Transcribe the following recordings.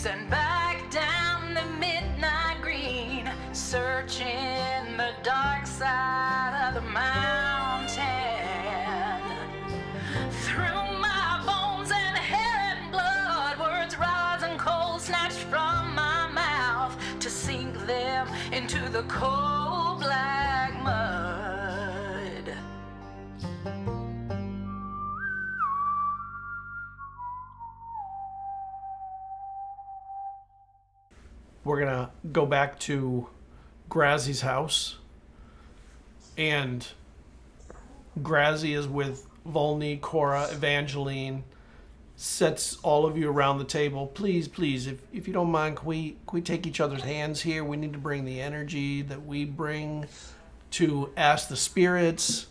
and back down the midnight green, searching the dark side of the mountain. Through my bones and hair and blood, words rise and cold snatched from my mouth to sink them into the cold black mud. We're gonna go back to Grazzy's house, and Grazzy is with Volney, Cora, Evangeline, sets all of you around the table. Please, if you don't mind, can we take each other's hands here? We need to bring the energy that we bring to ask the spirits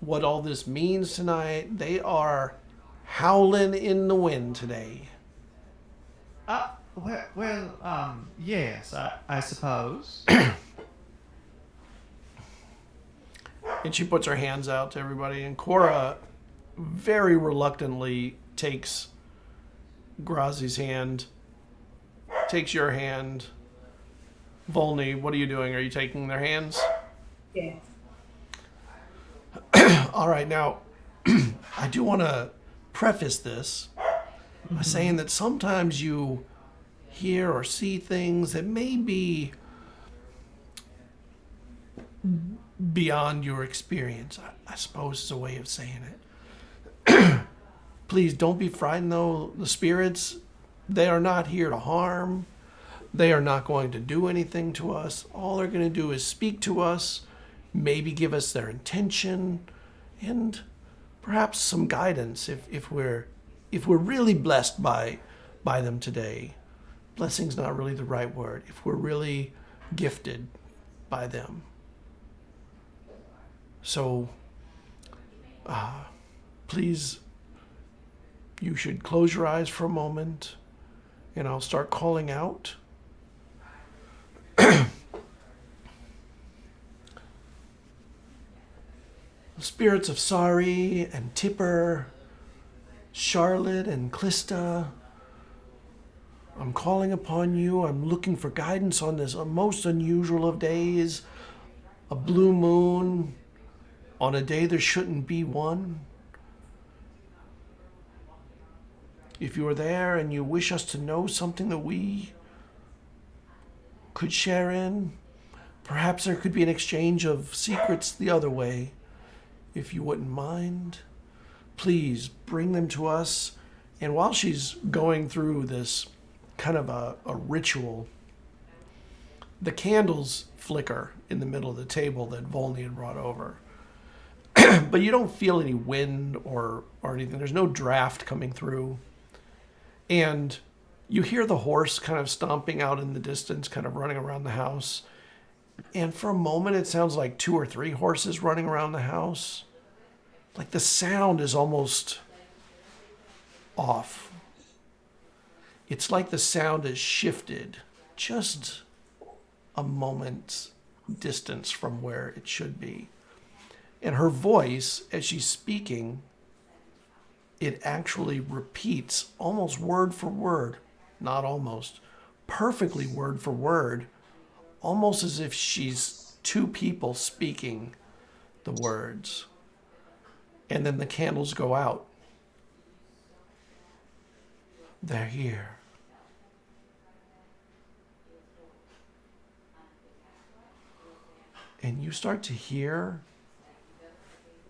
what all this means tonight. They are howling in the wind today. Yes, I suppose. And she puts her hands out to everybody, and Cora very reluctantly takes Grazzy's hand, takes your hand. Volney, what are you doing? Are you taking their hands? Yeah. All right, now, I do want to preface this by saying that sometimes you hear or see things that may be beyond your experience, I suppose is a way of saying it. Please don't be frightened, though. The spirits, they are not here to harm. They are not going to do anything to us. All they're going to do is speak to us, maybe give us their intention, and perhaps some guidance if we're really blessed by them today. Blessing's not really the right word. If we're really gifted by them. So, please, you should close your eyes for a moment, and I'll start calling out. The spirits of Sari and Tipper, Charlotte and Clista, I'm calling upon you. I'm looking for guidance on this most unusual of days, a blue moon, on a day there shouldn't be one. If you are there and you wish us to know something that we could share in, perhaps there could be an exchange of secrets the other way. If you wouldn't mind, please bring them to us. And while she's going through this kind of a ritual, the candles flicker in the middle of the table that Volney had brought over. But you don't feel any wind or anything. There's no draft coming through. And you hear the horse kind of stomping out in the distance, kind of running around the house. And for a moment, it sounds like 2 or 3 horses running around the house. Like the sound is almost off. It's like the sound is shifted just a moment's distance from where it should be. And her voice, as she's speaking, it actually repeats almost word for word, not almost, perfectly word for word, almost as if she's 2 people speaking the words. And then the candles go out. They're here. And you start to hear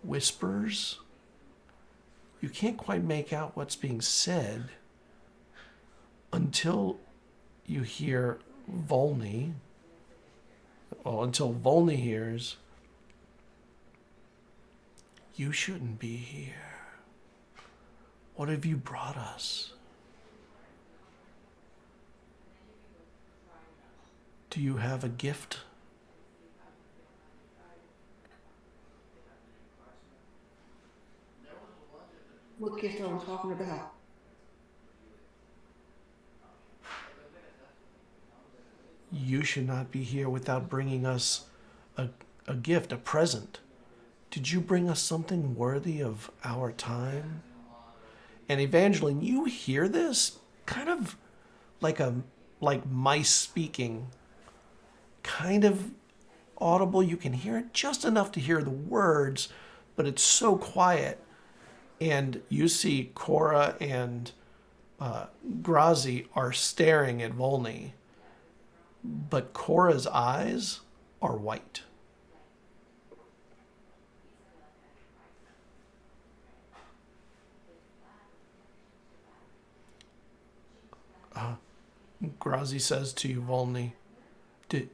whispers. You can't quite make out what's being said until you hear Volney. Well, until Volney hears, "You shouldn't be here. What have you brought us? Do you have a gift?" What gift are we talking about? You should not be here without bringing us a gift, a present. Did you bring us something worthy of our time? And Evangeline, you hear this kind of like mice speaking, kind of audible. You can hear it just enough to hear the words, but it's so quiet. And you see Cora and Grazi are staring at Volney, but Cora's eyes are white. Grazi says to you, Volney, do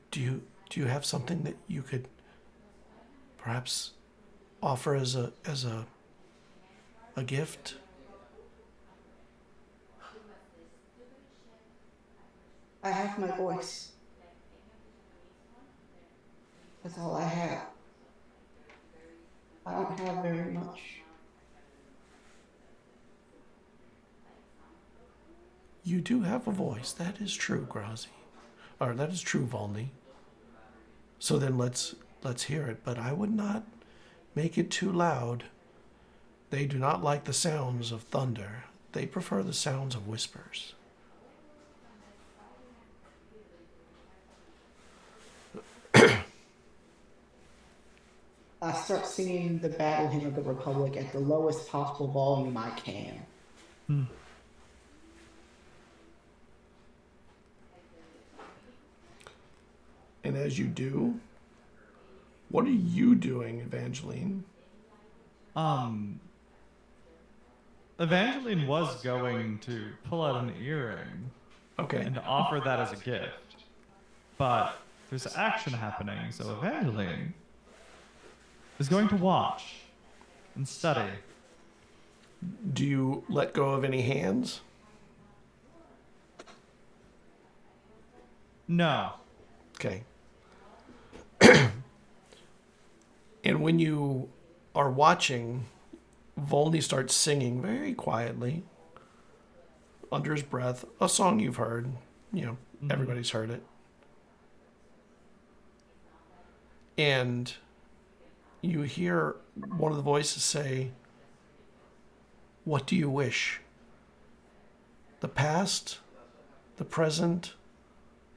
you have something that you could perhaps offer as a gift? I have my voice. That's all I have. I don't have very much. You do have a voice. That is true, Grazi. Or that is true, Volney. So then let's hear it, but I would not make it too loud. They do not like the sounds of thunder. They prefer the sounds of whispers. I start singing the Battle Hymn of the Republic at the lowest possible volume I can. And as you do, what are you doing, Evangeline? Evangeline was going to pull out an earring Okay. and offer that as a gift, but there's action happening, so Evangeline is going to watch and study. Do you let go of any hands? No. Okay. And when you are watching, Volney starts singing very quietly, under his breath, a song you've heard. Everybody's heard it. And you hear one of the voices say, "What do you wish? The past, the present,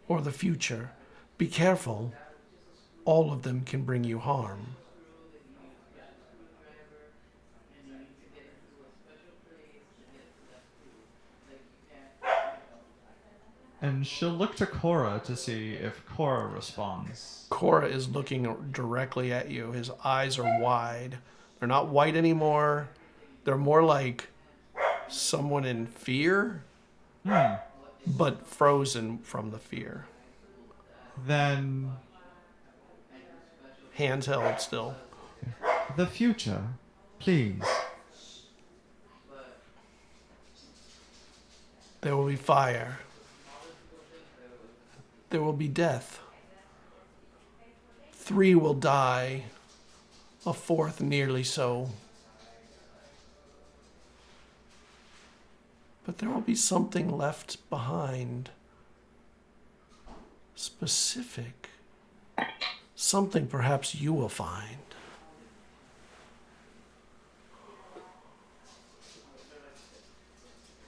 or the future? Be careful. All of them can bring you harm." And she'll look to Cora to see if Cora responds. Cora is looking directly at you. His eyes are wide. They're not white anymore. They're more like someone in fear, but frozen from the fear. Then Hands held still. the future, please. There will be fire. There will be death. 3 will die. A 4th nearly so. But there will be something left behind. Specific. Something perhaps you will find.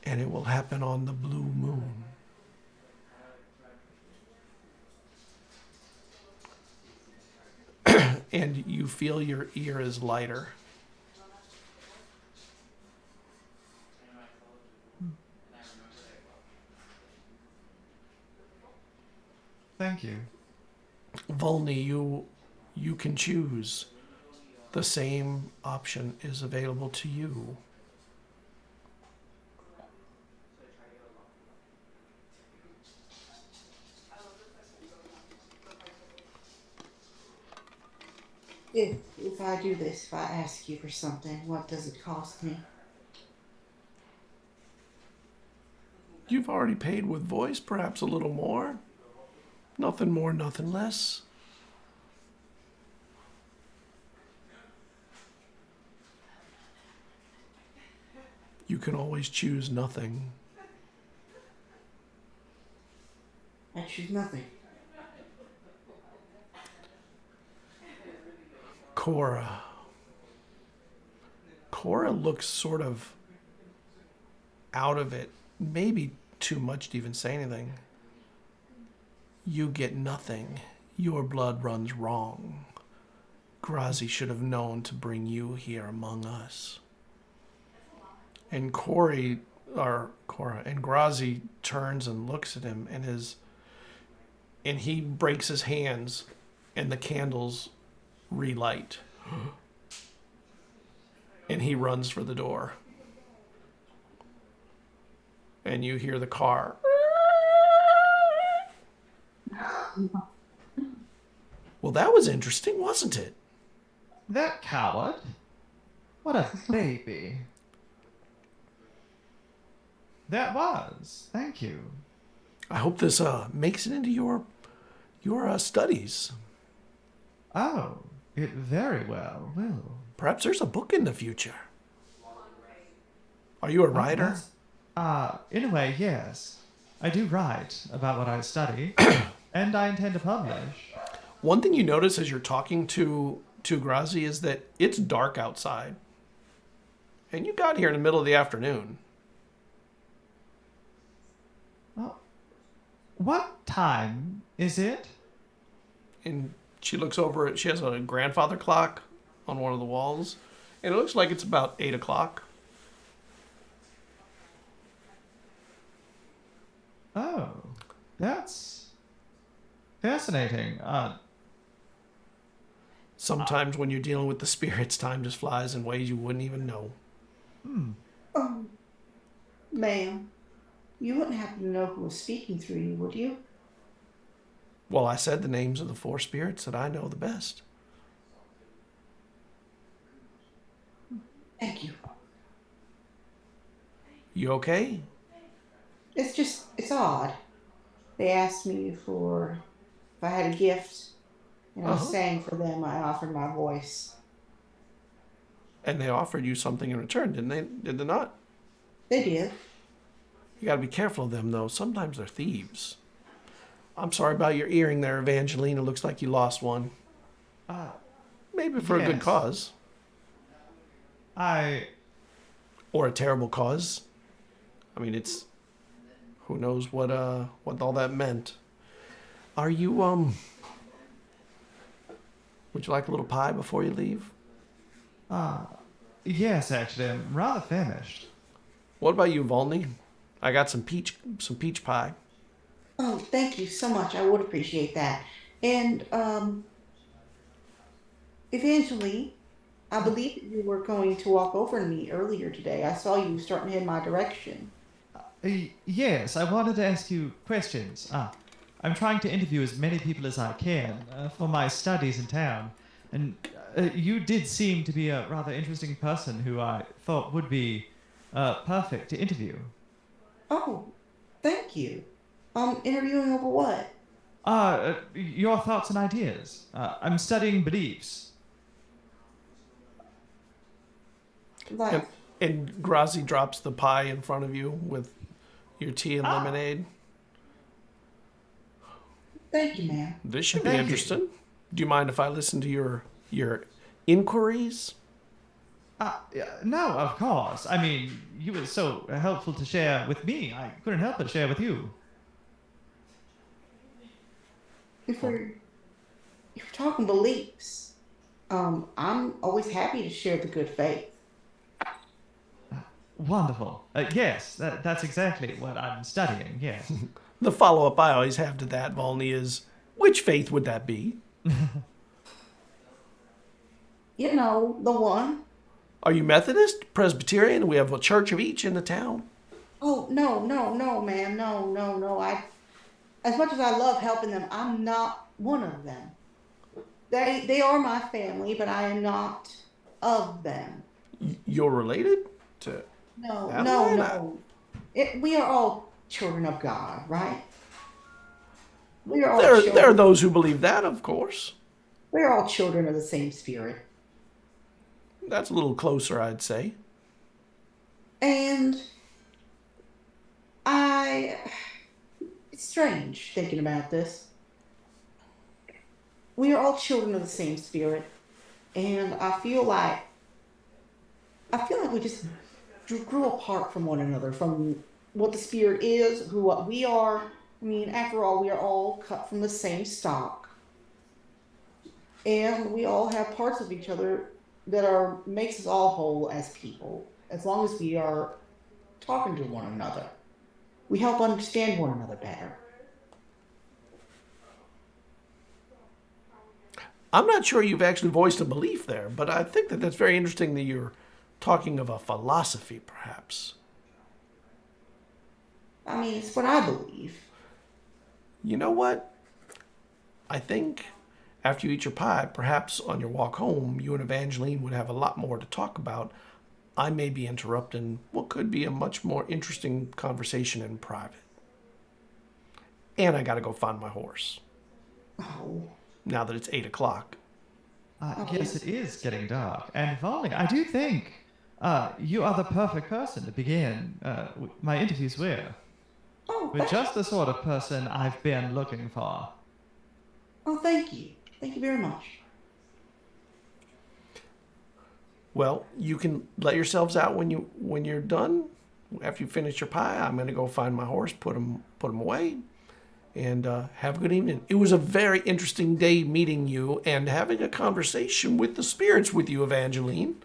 And it will happen on the blue moon. And you feel your ear is lighter. Thank you. Volney, you can choose. The same option is available to you. If I do this, if I ask you for something, what does it cost me? You've already paid with voice, perhaps a little more. Nothing more, nothing less. You can always choose nothing. I choose nothing. Cora. Cora looks sort of out of it, maybe too much to even say anything. You get nothing. Your blood runs wrong. Grazi should have known to bring you here among us. And Cora, and Grazi turns and looks at him, and he breaks his hands, and the candles relight. And he runs for the door. And you hear the car. Well, that was interesting, wasn't it? That coward? What a baby. That was. Thank you. I hope this makes it into your studies. Oh, it very well will. Perhaps there's a book in the future. Are you a writer? In a way, yes. I do write about what I study, and I intend to publish. One thing you notice as you're talking to Grazi is that it's dark outside. And you got here in the middle of the afternoon. Well, what time is it? And she looks over it. She has a grandfather clock on one of the walls. And it looks like it's about 8 o'clock. Oh, that's fascinating. Sometimes when you're dealing with the spirits, time just flies in ways you wouldn't even know. Ma'am, you wouldn't happen to know who was speaking through you, would you? Well, I said the names of the 4 spirits that I know the best. Thank you. You okay? It's odd. They asked me if I had a gift, and I sang for them. I offered my voice. And they offered you something in return, didn't they? Did they not? They did. You gotta be careful of them, though. Sometimes they're thieves. I'm sorry about your earring there, Evangeline. It looks like you lost one. Maybe for a good Yes. cause. Or a terrible cause. I mean, it's... Who knows what all that meant. Are you, Would you like a little pie before you leave? Yes, actually, I'm rather famished. What about you, Volney? I got some peach pie. Oh, thank you so much. I would appreciate that. And, Evangeline, I believe that you were going to walk over to me earlier today. I saw you starting to head my direction. Yes, I wanted to ask you questions. I'm trying to interview as many people as I can for my studies in town. And you did seem to be a rather interesting person who I thought would be perfect to interview. Oh, thank you. Interviewing over what? Your thoughts and ideas. I'm studying beliefs. Like, And Grazi drops the pie in front of you with your tea and lemonade. thank you, ma'am. This should be Thank you. interesting. Do you mind if I listen to your inquiries? No, of course. I mean, you were so helpful to share with me. I couldn't help but share with you. If we're talking beliefs, I'm always happy to share the good faith. Wonderful. Yes, that's exactly what I'm studying, yes. The follow-up I always have to that, Volney, is which faith would that be? You know, the one. Are you Methodist, Presbyterian? We have a church of each in the town. Oh, no, ma'am. No. As much as I love helping them, I'm not one of them. They are my family, but I am not of them. You're related to... No. We are all children of God, right? We are all There are those who believe that, of course. We're all children of the same spirit. That's a little closer, I'd say. And it's strange thinking about this. We are all children of the same spirit, and I feel like we just grew apart from one another from what the spirit is, what we are. I mean, after all, we are all cut from the same stock. And we all have parts of each other that makes us all whole as people, as long as we are talking to one another. We help understand one another better. I'm not sure you've actually voiced a belief there, but I think that that's very interesting that you're talking of a philosophy, perhaps. I mean, it's what I believe. You know what? I think after you eat your pie, perhaps on your walk home, you and Evangeline would have a lot more to talk about. I may be interrupting what could be a much more interesting conversation in private. And I got to go find my horse. Oh. Now that it's 8 o'clock. Yes, it is getting dark. And Volney, I do think you are the perfect person to begin my interviews with. Oh, With just the sort of person I've been looking for. Oh, thank you. Thank you very much. Well, you can let yourselves out when you're done. After you finish your pie, I'm going to go find my horse, put him away, and have a good evening. It was a very interesting day meeting you and having a conversation with the spirits with you, Evangeline.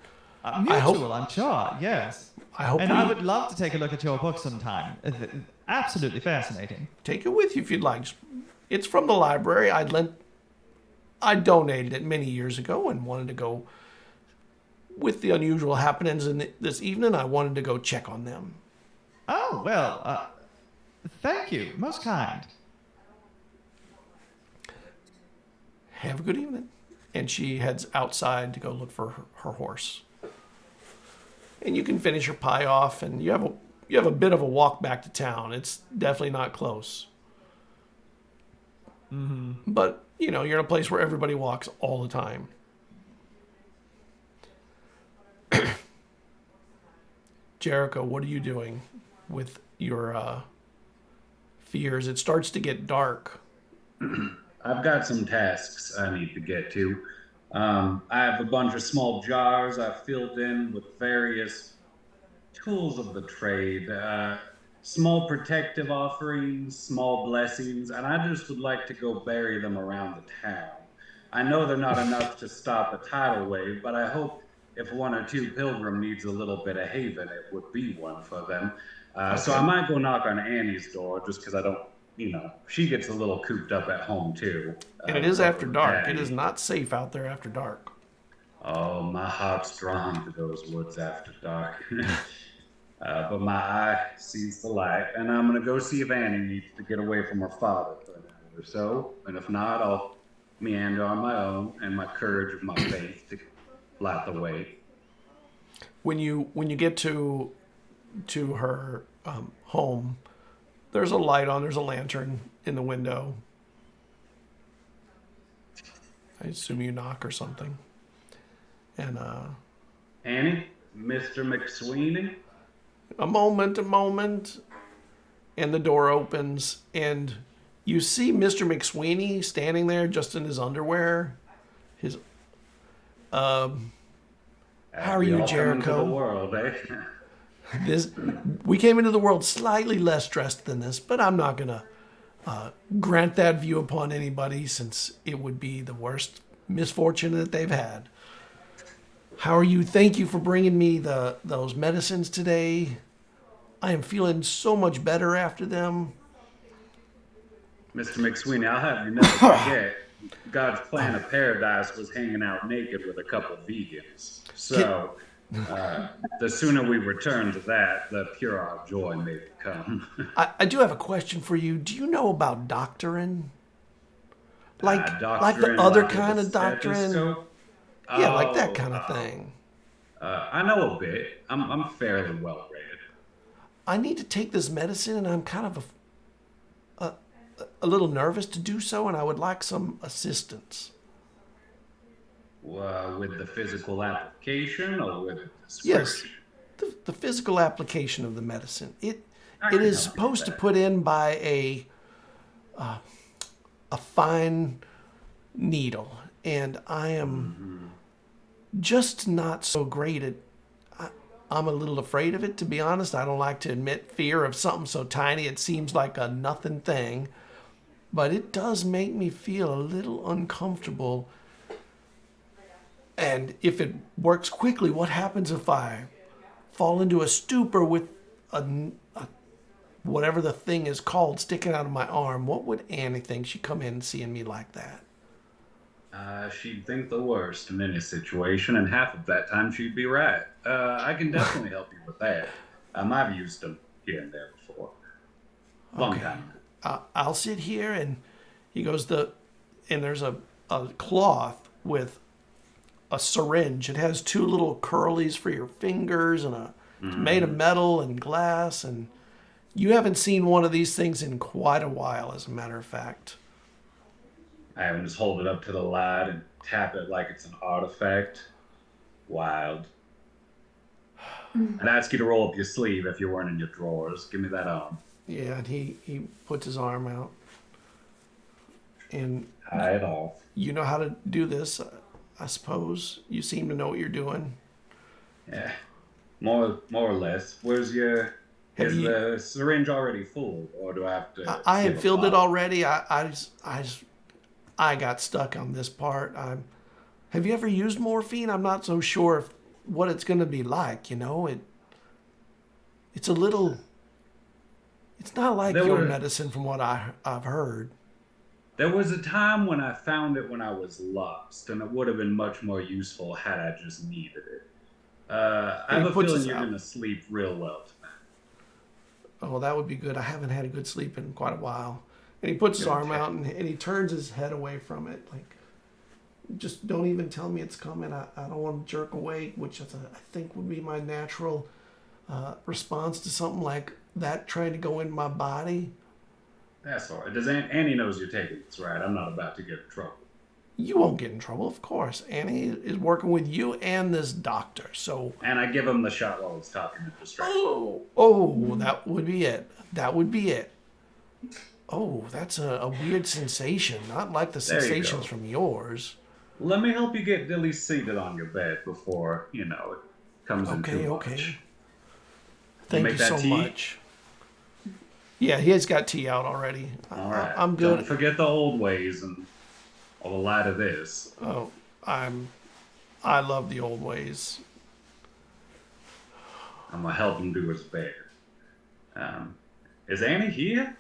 Mutual, I'm sure, yes. I would love to take a look at your book sometime. Absolutely fascinating. Take it with you if you'd like. It's from the library. I donated it many years ago and wanted to go, with the unusual happenings this evening, I wanted to go check on them. Oh, well, thank you. Most kind. Have a good evening. And she heads outside to go look for her horse. And you can finish your pie off, and you have a bit of a walk back to town. It's definitely not close. Mm-hmm. But, you're in a place where everybody walks all the time. Jericho, what are you doing with your fears? It starts to get dark. I've got some tasks I need to get to. I have a bunch of small jars I've filled in with various tools of the trade, small protective offerings, small blessings, and I just would like to go bury them around the town. I know they're not enough to stop a tidal wave, but I hope if one or two pilgrim needs a little bit of haven, it would be one for them. So I might go knock on Annie's door just because I don't, she gets a little cooped up at home too. And it is after dark. Daddy. It is not safe out there after dark. Oh, my heart's drawn to those woods after dark. But my eye sees the light, and I'm going to go see if Annie needs to get away from her father for an hour or so. And if not, I'll meander on my own and my courage of my faith to light the way. When you get to her home, there's a light on. There's a lantern in the window. I assume you knock or something. And Annie, Mr. McSweeney. A moment. And the door opens, and you see Mr. McSweeney standing there just in his underwear. How are you, Jericho? The world, eh? We came into the world slightly less stressed than this, but I'm not going to grant that view upon anybody, since it would be the worst misfortune that they've had. How are you? Thank you for bringing me those medicines today. I am feeling so much better after them. Mr. McSweeney, I'll have you never forget, God's plan of paradise was hanging out naked with a couple of vegans. So, the sooner we return to that, the purer our joy may become. I do have a question for you. Do you know about doctrine? Like the other kind of doctrine? Yeah, like that kind of thing. I know a bit. I'm fairly well read. I need to take this medicine, and I'm kind of a little nervous to do so, and I would like some assistance. With the physical application, or with the Yes, the physical application of the medicine. It is supposed to put in by a fine needle, and I am just not so great at. I'm a little afraid of it, to be honest. I don't like to admit fear of something so tiny it seems like a nothing thing. But it does make me feel a little uncomfortable. And if it works quickly, what happens if I fall into a stupor with a whatever the thing is called sticking out of my arm? What would Annie think? She'd come in seeing me like that. She'd think the worst in any situation, and half of that time she'd be right. I can definitely help you with that. I've used them here and there before. Long time. I'll sit here, and he goes, and there's a cloth with a syringe. It has two little curlies for your fingers, and it's made of metal and glass, and you haven't seen one of these things in quite a while, as a matter of fact. I would just hold it up to the light and tap it like it's an artifact. Wild. I'd ask you to roll up your sleeve if you weren't in your drawers. Give me that arm. Yeah, and he puts his arm out. And Tie it off. You know how to do this, I suppose. You seem to know what you're doing. Yeah, more or less. Is the syringe already full, or do I have to? I had filled it already. I got stuck on this part. Have you ever used morphine? I'm not so sure what it's going to be like. You know, it's a little. It's not like your medicine, from what I've heard. There was a time when I found it when I was lost, and it would have been much more useful had I just needed it. I have a feeling you're going to sleep real well tonight. Oh, that would be good. I haven't had a good sleep in quite a while. And he puts his arm out, and he turns his head away from it. Like, just don't even tell me it's coming. I don't want to jerk away, which I think would be my natural response to something like that trying to go in my body. That's all right. Annie knows you're taking this, right? I'm not about to get in trouble. You won't get in trouble, of course. Annie is working with you and this doctor, so... And I give him the shot while he's talking to distract. Oh, that would be it. That would be it. Oh, that's a weird sensation. Not like the sensations from yours. Let me help you get Dilly seated on your bed before, it comes in too much. Okay. Thank you so tea? much. Yeah, he has got tea out already. All right. I'm good. Don't forget the old ways and all the light of this. Oh, I love the old ways. I'm gonna help him do his bed. Is Annie here?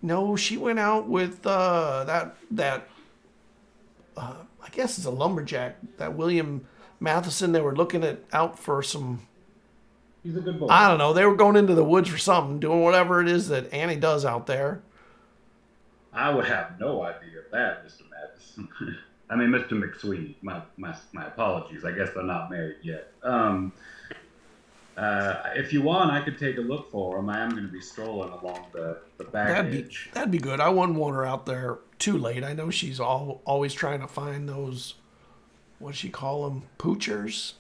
No, she went out with that I guess it's a lumberjack, that William Matheson. They were looking out for some. He's a good boy. I don't know. They were going into the woods for something, doing whatever it is that Annie does out there. I would have no idea of that, Mr. Matheson. I mean, Mr. McSweeney. My apologies. I guess they're not married yet. If you want, I could take a look for him. I am going to be strolling along the back edge. That'd be good. I wouldn't want her out there too late. I know she's always trying to find those, what does she call them, poochers?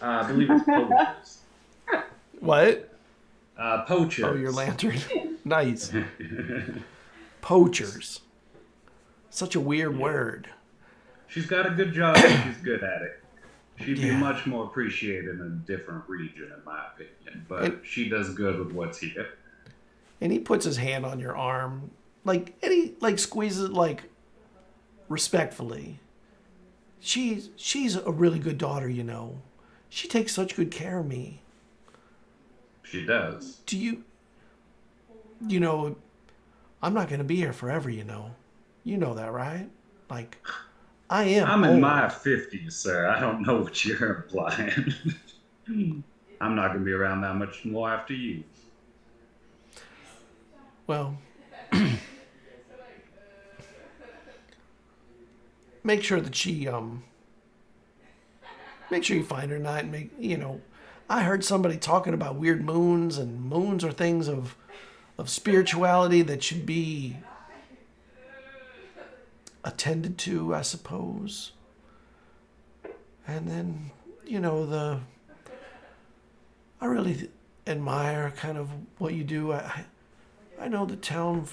I believe it's poachers. What? Poachers. Oh, your lantern. Nice. Poachers. Such a weird word. She's got a good job and she's good at it. She'd be much more appreciated in a different region, in my opinion. But she does good with what's here. And he puts his hand on your arm, and he squeezes it respectfully. She's a really good daughter, She takes such good care of me. She does. Do you I'm not going to be here forever, You know that, right? I am. I'm old. in my 50s, sir. I don't know what you're implying. I'm not going to be around that much more after you. Well, make sure that make sure you find her tonight and I heard somebody talking about weird moons, and moons are things of spirituality that should be attended to, I suppose. And then, I really admire kind of what you do. I know the town,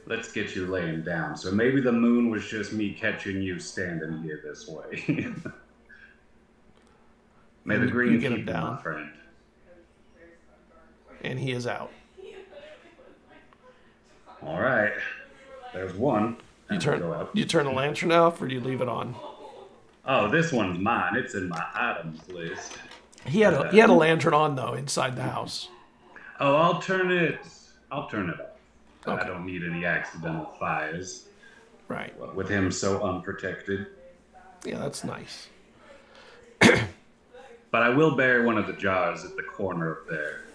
Let's get you laying down. So maybe the moon was just me catching you standing here this way. May the You green get him keep you, down. my friend. And he is out. All right. There's one. You Go up. turn the lantern off, or do you leave it on? Oh, this one's mine. It's in my items list. He had a lantern on though inside the house. Oh, I'll turn it off. Okay. I don't need any accidental fires. Right. With him so unprotected. Yeah, that's nice. But I will bury one of the jars at the corner of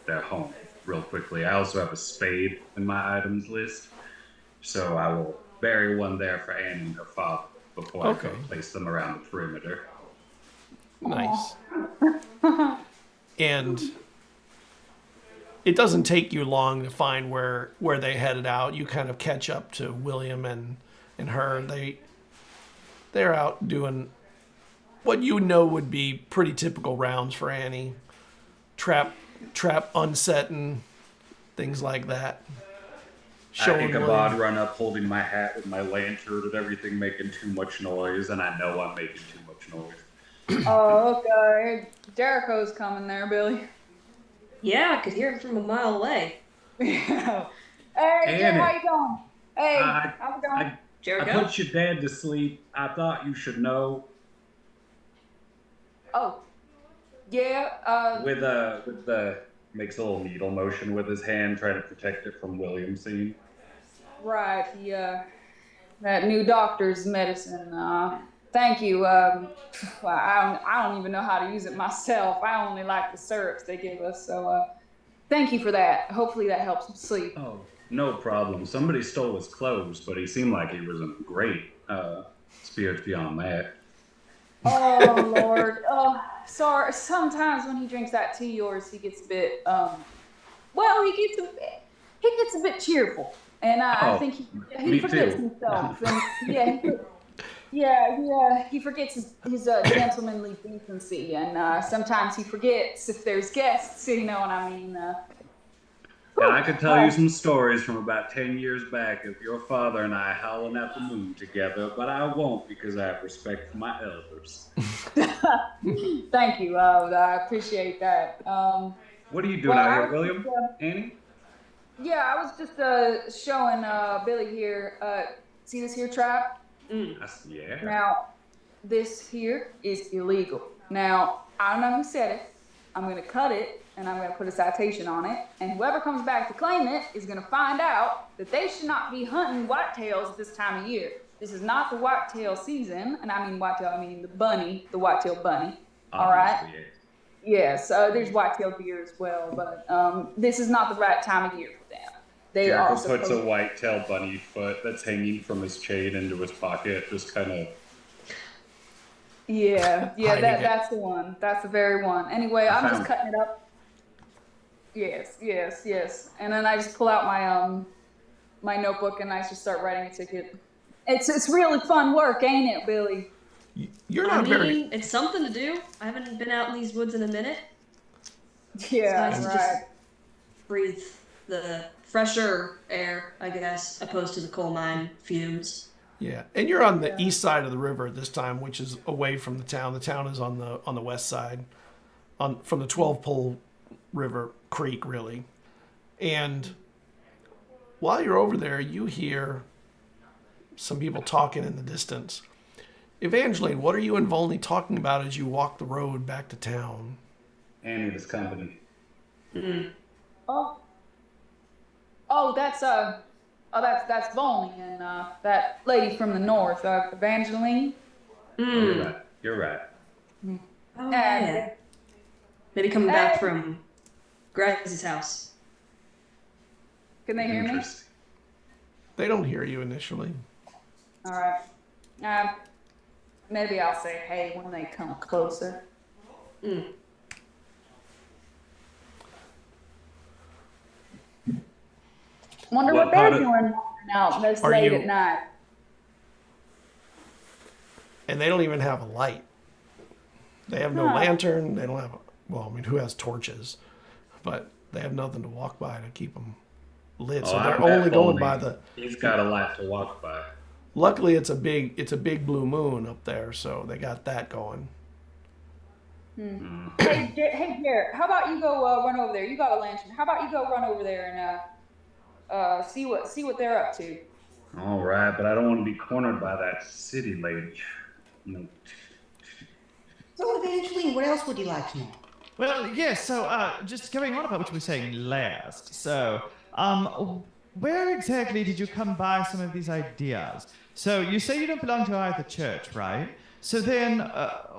their home real quickly. I also have a spade in my items list. So I will bury one there for Anne and her father before I go place them around the perimeter. Nice. And it doesn't take you long to find where they headed out. You kind of catch up to William and her. They're out doing what you know would be pretty typical rounds for Annie. Trap unsetting, things like that. I think Abad run up holding my hat with my lantern and everything making too much noise, and I know I'm making too much noise. Oh, okay. Jericho's coming there, Billy. Yeah, I could hear it from a mile away. Hey, Jer, how you going? Hey, how's it going? Jericho? I put your dad to sleep. I thought you should know. Oh, yeah. With the makes a little needle motion with his hand, trying to protect it from William seeing. Right. That new doctor's medicine. Thank you. Well, I don't even know how to use it myself. I only like the syrups they give us. So, thank you for that. Hopefully that helps him sleep. Oh, no problem. Somebody stole his clothes, but he seemed like he was in great spirits beyond that. Oh Lord. Oh, sorry. Sometimes when he drinks that tea of yours, he gets a bit. He gets a bit cheerful, and I think he forgets himself. And he forgets his gentlemanly decency, and sometimes he forgets if there's guests. You know what I mean? And I could tell you some stories from about 10 years back of your father and I howling at the moon together, but I won't because I have respect for my elders. Thank you. I appreciate that. What are you doing out here, William? Annie? Yeah, I was just showing Billy here. See this here trap? Yeah. Now, this here is illegal. Now, I don't know who said it. I'm going to cut it, and I'm going to put a citation on it, and whoever comes back to claim it is going to find out that they should not be hunting whitetails at this time of year. This is not the whitetail season, and I mean whitetail, I mean the whitetail bunny, all right? Yes, there's whitetail deer as well, but this is not the right time of year for them. Jericho puts a whitetail bunny foot that's hanging from his chain into his pocket, just kind of... Yeah, that's the one. That's the very one. Anyway, I'm just cutting it up. Yes. And then I just pull out my my notebook and I just start writing a ticket. It's really fun work, ain't it, Billy? It's something to do. I haven't been out in these woods in a minute. Yeah, it's nice to just breathe the fresher air, I guess, opposed to the coal mine fumes. Yeah, and you're on the east side of the river at this time, which is away from the town. The town is on the west side, from the 12-pole river creek, really. And while you're over there, you hear some people talking in the distance. Evangeline, what are you and Volney talking about as you walk the road back to town? Annie's company. Mm-hmm. That's Volney and that lady from the north, Evangeline. You're right. Oh, yeah. Maybe coming back from Greg's house. Can they hear me? They don't hear you initially. All right. Maybe I'll say hey when they come closer. Wonder what they're doing out this late at night. And they don't even have a light. They have no lantern. They don't have who has torches? But they have nothing to walk by to keep them lit. So they're only going by the... He's got a light to walk by. Luckily, it's a big blue moon up there, so they got that going. Hey, Garrett, how about you go run over there? You got a lantern. How about you go run over there and see what they're up to? All right, but I don't want to be cornered by that city lady. No. So, Evangeline, what else would you like to know? Well, yes, so, just going on about what you were saying last. So, where exactly did you come by some of these ideas? So, you say you don't belong to either church, right? So then,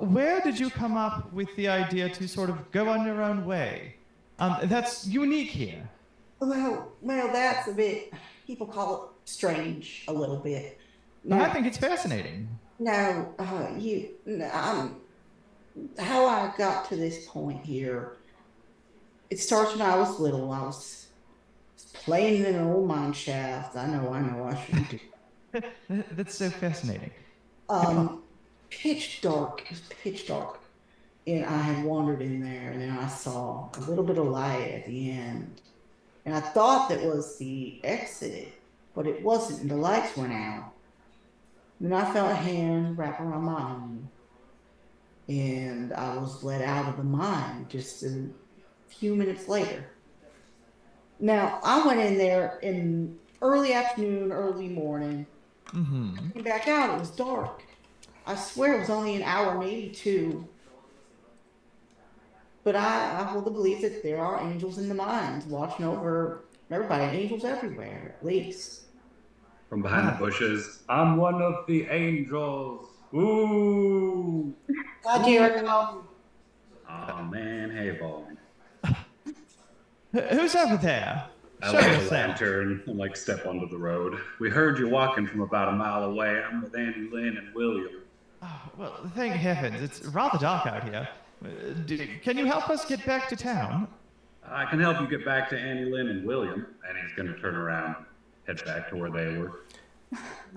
where did you come up with the idea to sort of go on your own way? That's unique here. Well, that's a bit, people call it strange a little bit. No, I think it's fascinating. Now, how I got to this point here, it starts when I was little. I was playing in an old mine shaft. I know, I shouldn't do. That's so fascinating. Pitch dark. It was pitch dark. And I had wandered in there, and then I saw a little bit of light at the end. And I thought that was the exit, but it wasn't, and the lights went out. Then I felt a hand wrap around my arm, and I was let out of the mine just a few minutes later. Now, I went in there in early afternoon, early morning. Came back out, it was dark. I swear it was only an hour, maybe two. But I hold the belief that there are angels in the mines watching over everybody, angels everywhere, at least. From behind the bushes, I'm one of the angels. Ooh. God, Jericho. Oh man, hey, boy. Who's over there? I Show light a yourself. lantern and step onto the road. We heard you walking from about a mile away. I'm with Annie-Lynn and William. Oh, well, thank heavens. It's rather dark out here. Can you help us get back to town? I can help you get back to Annie-Lynn and William. And he's going to turn around, head back to where they were.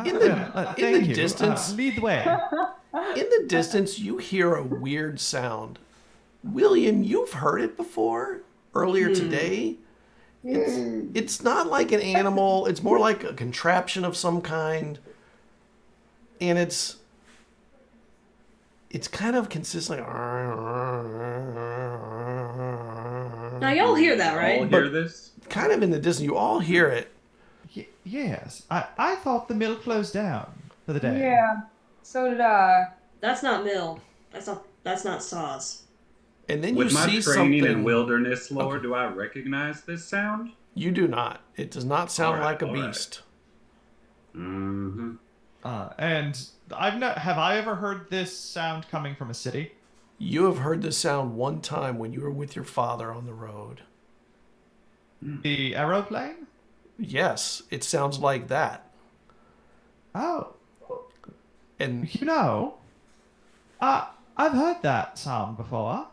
In the distance, lead the way. in the distance, you hear a weird sound. William, you've heard it before earlier today. It's not like an animal. It's more like a contraption of some kind, and it's kind of consistent. Now y'all hear that, right? All hear this? Kind of in the distance, you all hear it. Yes. I thought the mill closed down for the day. Yeah, so did I. That's not Mill. That's not Saws. And then With you my see training something. in wilderness lore, do I recognize this sound? You do not. It does not sound like a all right. beast. Mm-hmm. And have I ever heard this sound coming from a city? You have heard this sound one time when you were with your father on the road. The aeroplane? Yes, it sounds like that. Oh, And I've heard that sound before.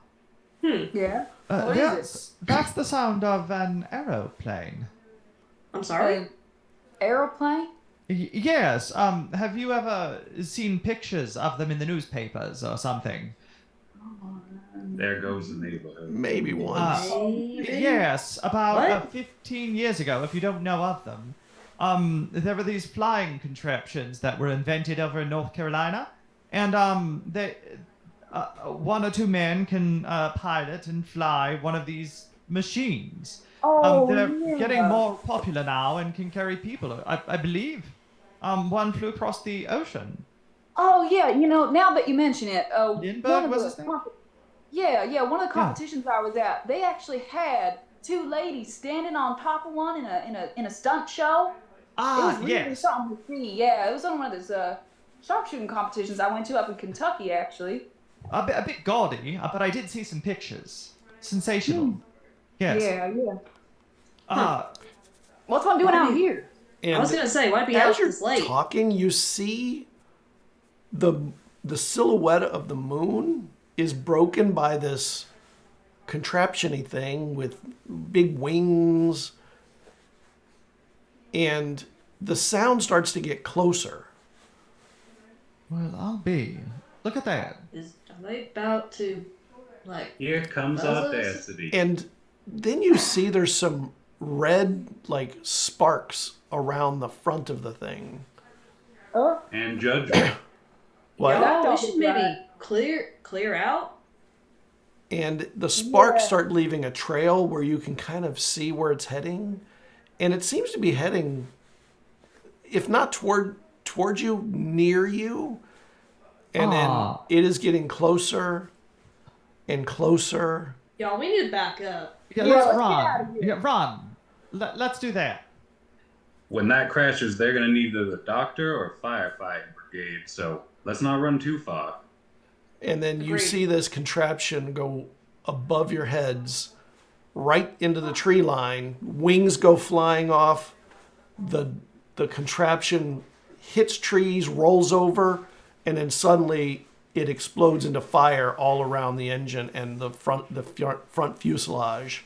Yeah. What is That's the sound of an aeroplane. I'm sorry? it? Aeroplane? Yes. Have you ever seen pictures of them in the newspapers or something? There goes the neighborhood. maybe once. Yes, about What? 15 years ago, if you don't know of them. There were these flying contraptions that were invented over in North Carolina, and one or two men can pilot and fly one of these machines. They're getting more popular now and can carry people. I believe one flew across the ocean. Oh yeah, now that you mention it, Lindbergh was his name? one of the competitions I was at, they actually had two ladies standing on top of one in a stunt show. It was really Yes. something to see. Yeah, it was on one of those sharpshooting competitions I went to up in Kentucky, actually. A bit gaudy, but I did see some pictures. Sensational. Yes. Yeah. What's one doing out here? And I was gonna say, why'd be out as you're this late? talking, you see the silhouette of the moon is broken by this contraption-y thing with big wings, and the sound starts to get closer. Well, I'll be. Look at that. Are they about to, Here comes Those- audacity. And then you see there's some red, sparks around the front of the thing. And judgment. What? Yeah. we should maybe clear out? And the sparks start leaving a trail where you can kind of see where it's heading. And it seems to be heading, if not towards you, near you. And then it is getting closer and closer. Y'all, we need to back up. Yeah, let's run. Yeah, run. Let's do that. When that crashes, they're going to need either the doctor or firefighting brigade, so let's not run too far. And then you see this contraption go above your heads, right into the tree line. Wings go flying off. The contraption hits trees, rolls over, and then suddenly it explodes into fire all around the engine and the front fuselage.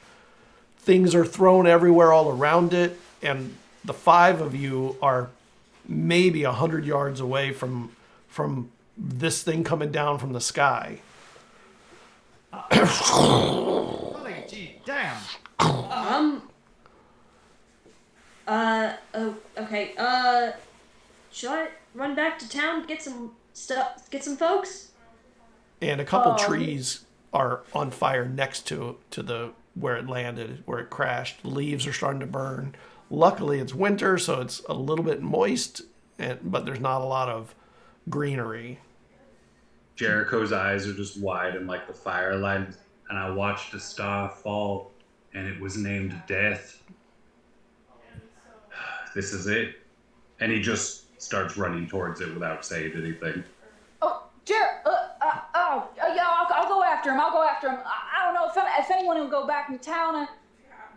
Things are thrown everywhere all around it, and the 5 of you are maybe 100 yards away from this thing coming down from the sky. Holy gee, damn. Okay. Should I run back to town, get some stuff, get some folks? And a couple trees are on fire next to the where it landed, where it crashed. Leaves are starting to burn. Luckily, it's winter, so it's a little bit moist, but there's not a lot of greenery. Jericho's eyes are just wide in like the firelight, and I watched a star fall, and it was named Death. This is it. And he just starts running towards it without saying anything. Oh, yeah, I'll go after him. I don't know if anyone will go back into town.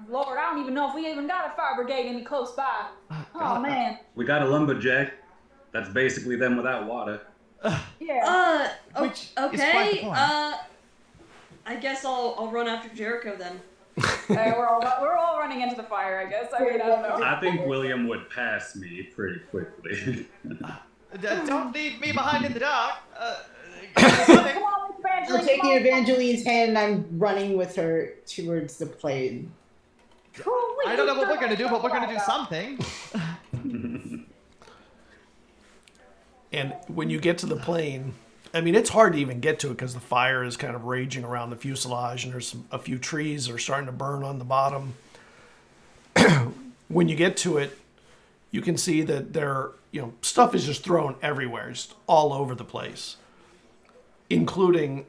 Lord, I don't even know if we even got a fire brigade any close by. Oh, man. We got a lumberjack. That's basically them without water. Yeah. Which is quite the Okay. point. I guess I'll run after Jericho then. We're all running into the fire, I guess. I mean, I don't know. I think William would pass me pretty quickly. Don't leave me behind in the dark. Come on, Evangeline. I'm taking Evangeline's hand and I'm running with her towards the plane. I don't know what we're going to do, but we're going to do something. And when you get to the plane, I mean, it's hard to even get to it because the fire is kind of raging around the fuselage, and there's a few trees that are starting to burn on the bottom. When you get to it, you can see that stuff is just thrown everywhere, just all over the place, including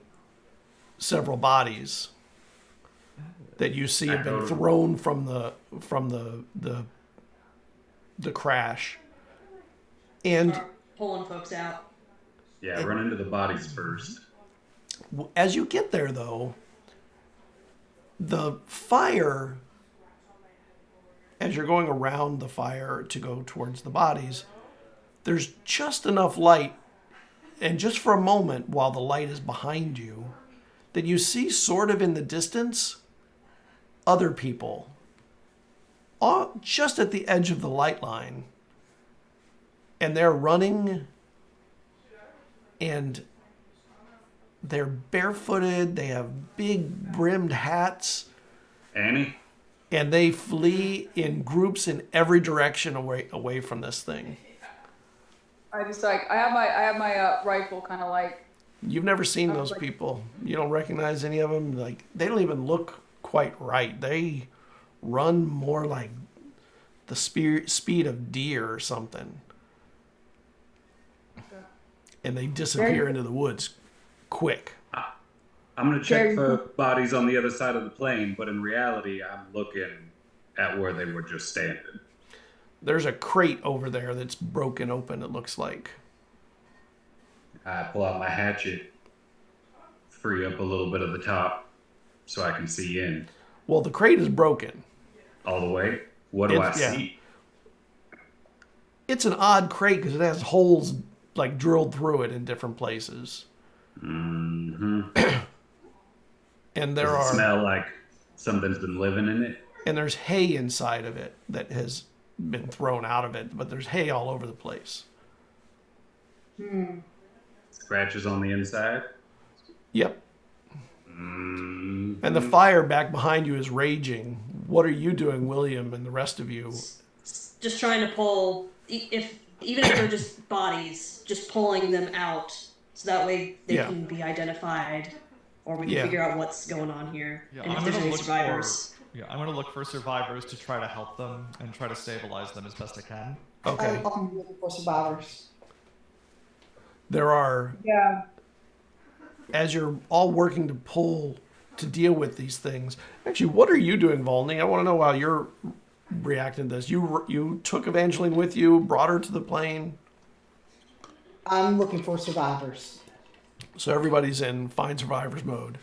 several bodies that you see have been thrown from the crash. And Pulling folks out. Yeah, run into the bodies first. as you get there, though, the fire, as you're going around the fire to go towards the bodies, there's just enough light, and just for a moment while the light is behind you, that you see sort of in the distance other people, all just at the edge of the light line. And they're running, and they're barefooted, they have big brimmed hats. Annie? And they flee in groups in every direction away from this thing. I have my rifle kind of like. You've never seen those people. You don't recognize any of them. Like, they don't even look quite right. They run more like the speed of deer or something. And they disappear into the woods quick. I'm going to check for bodies on the other side of the plane, but in reality, I'm looking at where they were just standing. There's a crate over there that's broken open, it looks like. I pull out my hatchet, free up a little bit of the top so I can see in. Well, the crate is broken. All the way? What do I see? It's an odd crate because it has holes like drilled through it in different places. Mm-hmm. And Does it smell like something's been living in it? And there's hay inside of it that has been thrown out of it, but there's hay all over the place. Scratches on the inside? Yep. And the fire back behind you is raging. What are you doing, William, and the rest of you? Just trying to pull, even if they're just bodies, just pulling them out so that way they can be identified. or we can Yeah. figure out what's going on here Yeah, and if I'm there's gonna any look survivors. I'm gonna look for survivors to try to help them and try to stabilize them as best I can. Okay. I'm looking for survivors. There are, Yeah. as you're all working to deal with these things. Actually, what are you doing, Volney? I want to know how you're reacting to this. You took Evangeline with you, brought her to the plane. I'm looking for survivors. So everybody's in find survivors mode.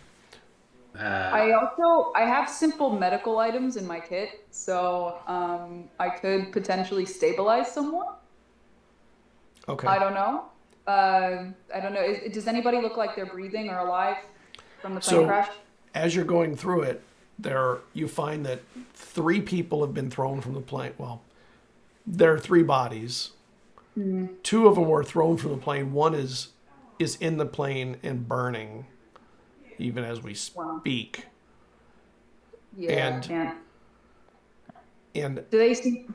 I have simple medical items in my kit, so I could potentially stabilize someone. Okay. I don't know. I don't know. Does anybody look like they're breathing or alive from the plane So- crash? As you're going through it, you find that 3 people have been thrown from the plane. Well, there are 3 bodies. 2 of them were thrown from the plane. One is in the plane and burning, even as we speak. Yeah. And- And Do they see?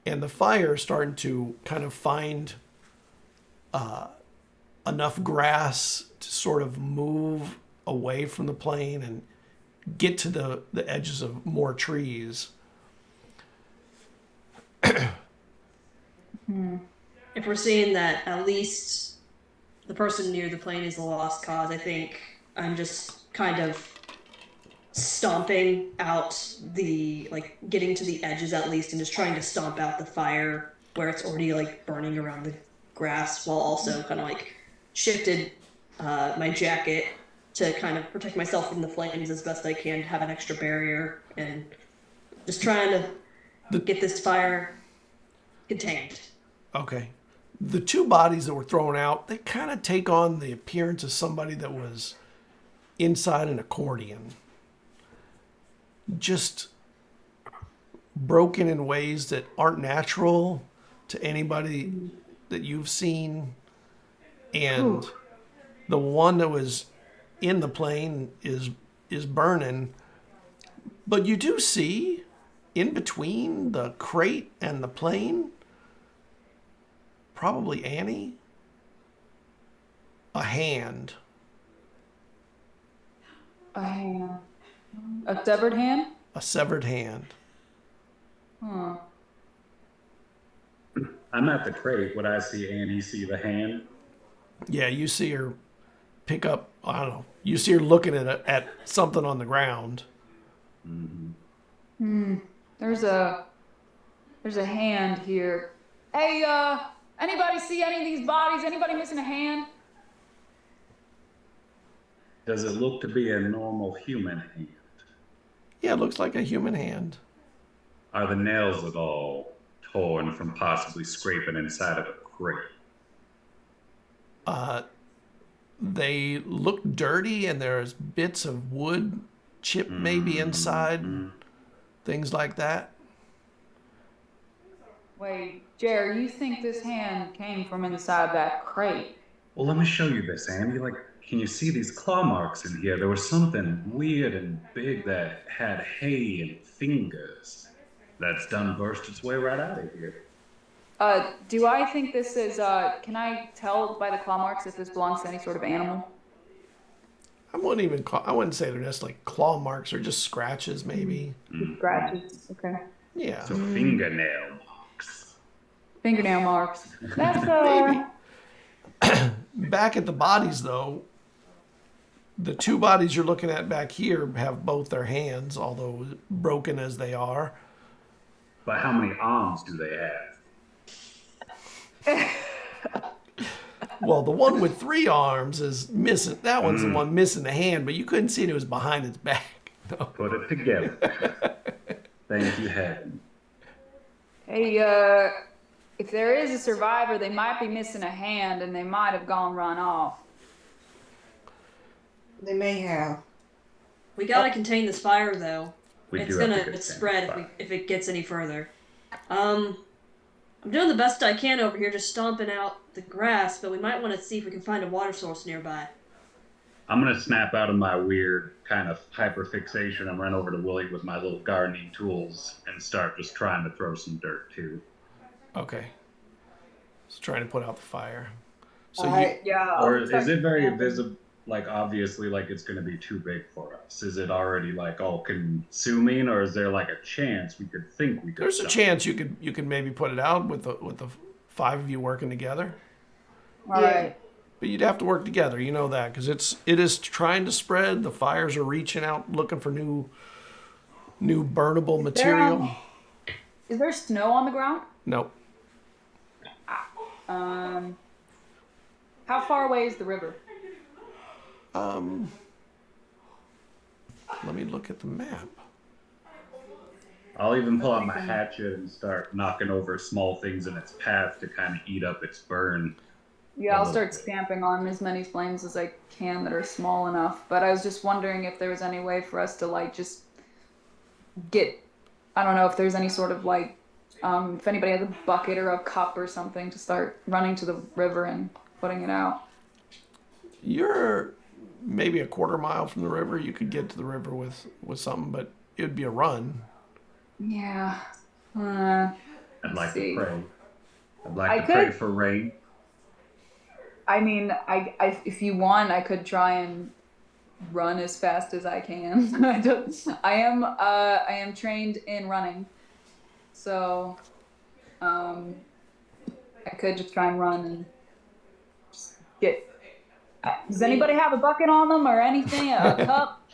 and the fire is starting to kind of find enough grass to sort of move away from the plane and get to the edges of more trees. If we're seeing that at least the person near the plane is a lost cause, I think I'm just kind of stomping out getting to the edges at least and just trying to stomp out the fire where it's already like burning around the grass, while also kind of like shifted my jacket to kind of protect myself from the flames as best I can, to have an extra barrier, and just trying to get this fire contained. Okay. The 2 bodies that were thrown out, they kind of take on the appearance of somebody that was inside an accordion. Just broken in ways that aren't natural to anybody that you've seen. And the one that was in the plane is burning. But you do see, in between the crate and the plane, probably Annie, a hand. A hand. A severed hand? A severed hand. Huh. I'm at the crate. Would I see Annie see the hand? Yeah, you see her pick up, I don't know, you see her looking at something on the ground. There's a hand here. Hey, anybody see any of these bodies? Anybody missing a hand? Does it look to be a normal human hand? Yeah, it looks like a human hand. Are the nails at all torn from possibly scraping inside of a crate? They look dirty and there's bits of wood chip maybe inside, things like that. Wait, Jer, you think this hand came from inside that crate? Well, let me show you this, Andy. Can you see these claw marks in here? There was something weird and big that had hay and fingers. That's done burst its way right out of here. Do I think this is, can I tell by the claw marks if this belongs to any sort of animal? I wouldn't say they're necessarily claw marks or just scratches maybe. Scratches, okay. Yeah. So fingernail marks. Fingernail marks. That's, Maybe. Back at the bodies though, the 2 bodies you're looking at back here have both their hands, although broken as they are. But how many arms do they have? Well, the one with 3 arms is missing. That one's the one missing the hand, but you couldn't see it was behind its back. No. Put it together. Thank you, heaven. hey, if there is a survivor, they might be missing a hand and they might have run off. They may have. We gotta contain this fire, though. We It's do have to gonna contain spread the fire. if it gets any further. I'm doing the best I can over here, just stomping out the grass, but we might want to see if we can find a water source nearby. I'm going to snap out of my weird kind of hyperfixation and run over to Willie with my little gardening tools and start just trying to throw some dirt, too. Okay. Just trying to put out the fire. So Yeah. Or is it very visible? Like, obviously, like it's going to be too big for us. Is it already like all consuming, or is there like a chance we could think we could? there's a chance you could maybe put it out with the 5 of you working together. All right. But you'd have to work together, you know that, because it is trying to spread. The fires are reaching out, looking for new burnable material. Is there snow on the ground? Nope. How far away is the river? Let me look at the map. I'll even pull out my hatchet and start knocking over small things in its path to kind of eat up its burn. Yeah, I'll start stamping on as many flames as I can that are small enough. But I was just wondering if there was any way for us to like just get, I don't know if there's any sort of like, if anybody has a bucket or a cup or something to start running to the river and putting it out. You're maybe a quarter mile from the river. You could get to the river with something, but it would be a run. Yeah. I'd like to pray. I'd like to pray for rain. I mean, I if you want, I could try and run as fast as I can. I am trained in running, so I could just try and run and get. Does anybody have a bucket on them or anything? A cup?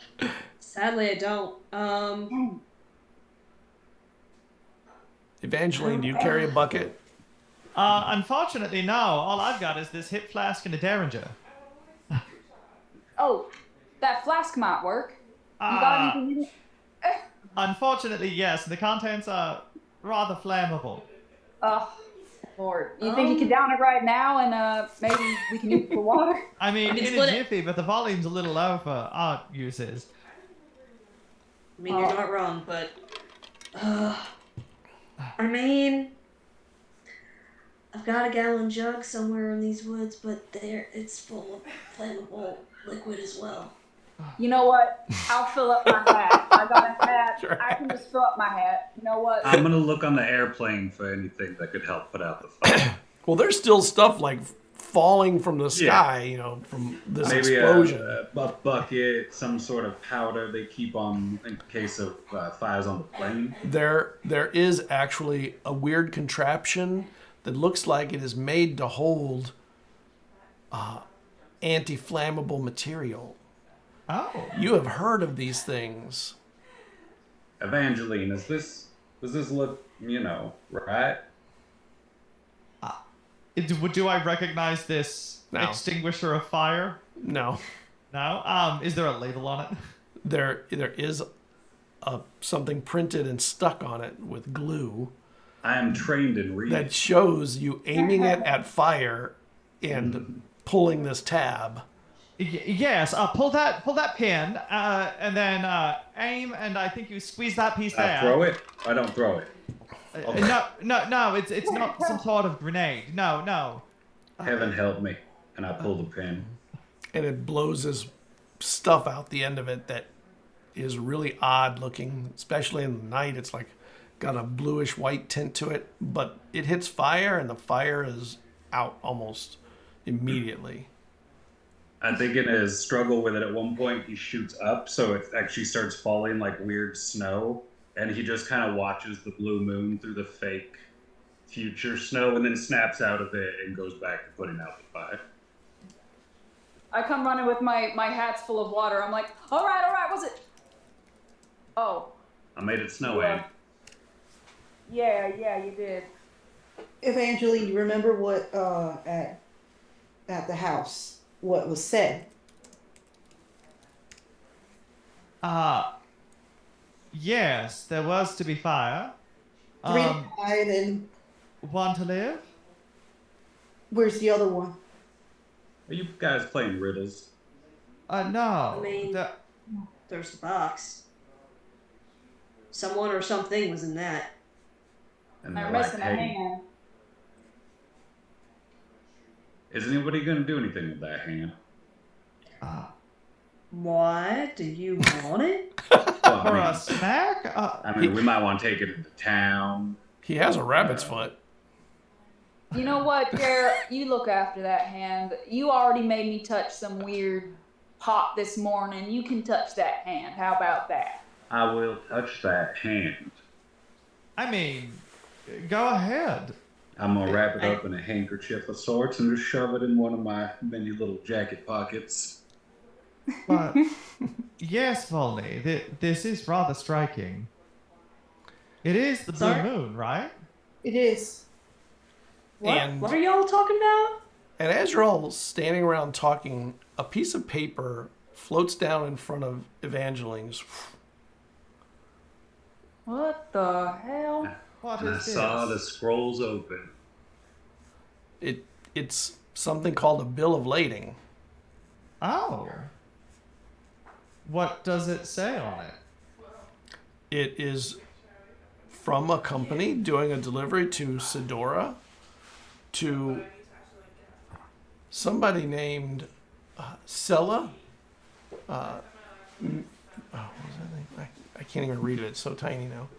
Sadly, I don't. Evangeline, do you carry a bucket? Unfortunately, no. All I've got is this hip flask and a derringer. Oh, that flask might work. You got anything in it? Unfortunately, yes. The contents are rather flammable. Oh, Lord. You think you could down it right now and maybe we can use it for water? I mean, in split a it. jiffy, but the volume's a little low for art uses. I mean, you're not wrong, but I mean, I've got a gallon jug somewhere in these woods, but it's full of flammable liquid as well. You know what? I'll fill up my hat. I got a hat. Sure. I can just fill up my hat. You know what? I'm gonna look on the airplane for anything that could help put out the fire. Well, there's still stuff like falling from the sky, you know, from this Maybe explosion. a bucket, some sort of powder they keep on in case of fires on the plane. There is actually a weird contraption that looks like it is made to hold anti-flammable material. Oh. You have heard of these things. Evangeline, does this look, right? Do I recognize this No. extinguisher of fire? No. No? Is there a label on it? There is something printed and stuck on it with glue I am trained in reading. that shows you aiming it at fire and pulling this tab. Yes, pull that pin, and then aim, and I think you squeeze that piece there. Throw it? I don't throw it. Okay. No, it's not some sort of grenade. No. Heaven help me. And I pull the pin. And it blows this stuff out the end of it that is really odd looking, especially in the night. It's like got a bluish white tint to it, but it hits fire and the fire is out almost immediately. I think in his struggle with it, at one point he shoots up, so it actually starts falling like weird snow, and he just kind of watches the blue moon through the fake future snow, and then snaps out of it and goes back to putting out the fire. I come running with my hat's full of water. I'm like, all right, what's it? Oh. I made it snow, Yeah. Anne. Yeah, you did. Evangeline, you remember what at the house what was said? Yes, there was to be fire. 3 died, and Want to live? where's the other one? Are you guys playing riddles? No. I mean, there's the box. Someone or something was in that. And I'm they're missing like, a hey, hand. is anybody going to do anything with that hand? What? Do you want it? Well, For I a snack? mean, we might want to take it into town. He has a rabbit's foot. You know what, Jer? You look after that hand. You already made me touch some weird pot this morning. You can touch that hand. How about that? I will touch that hand. I mean, go ahead. I'm gonna wrap it up in a handkerchief of sorts and just shove it in one of my many little jacket pockets. But yes, Volney, this is rather striking. It is the blue moon, right? It is. What are y'all talking about? And as you're all standing around talking, a piece of paper floats down in front of Evangeline's. What the hell? What And I is this? saw the scrolls open. It's something called a bill of lading. Oh. What does it say on it? It is from a company doing a delivery to Sedora to somebody named Sella. What was that name? I can't even read it. It's so tiny now.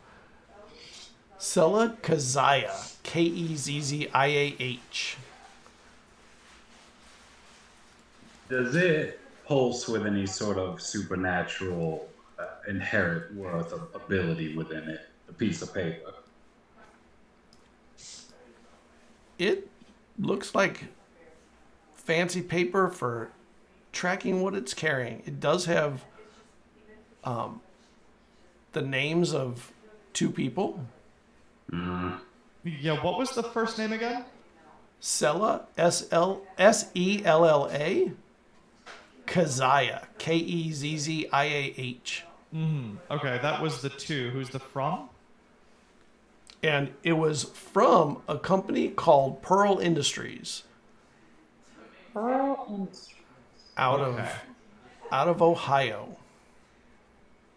Sella Keziah. Kezziah. Does it pulse with any sort of supernatural inherent worth of ability within it? A piece of paper. It looks like fancy paper for tracking what it's carrying. It does have the names of two people. Yeah, what was the first name again? Sella, Sella, Keziah, Kezziah. Okay, that was the two. Who's the from? And it was from a company called Pearl Industries Pearl Industries. out of Ohio.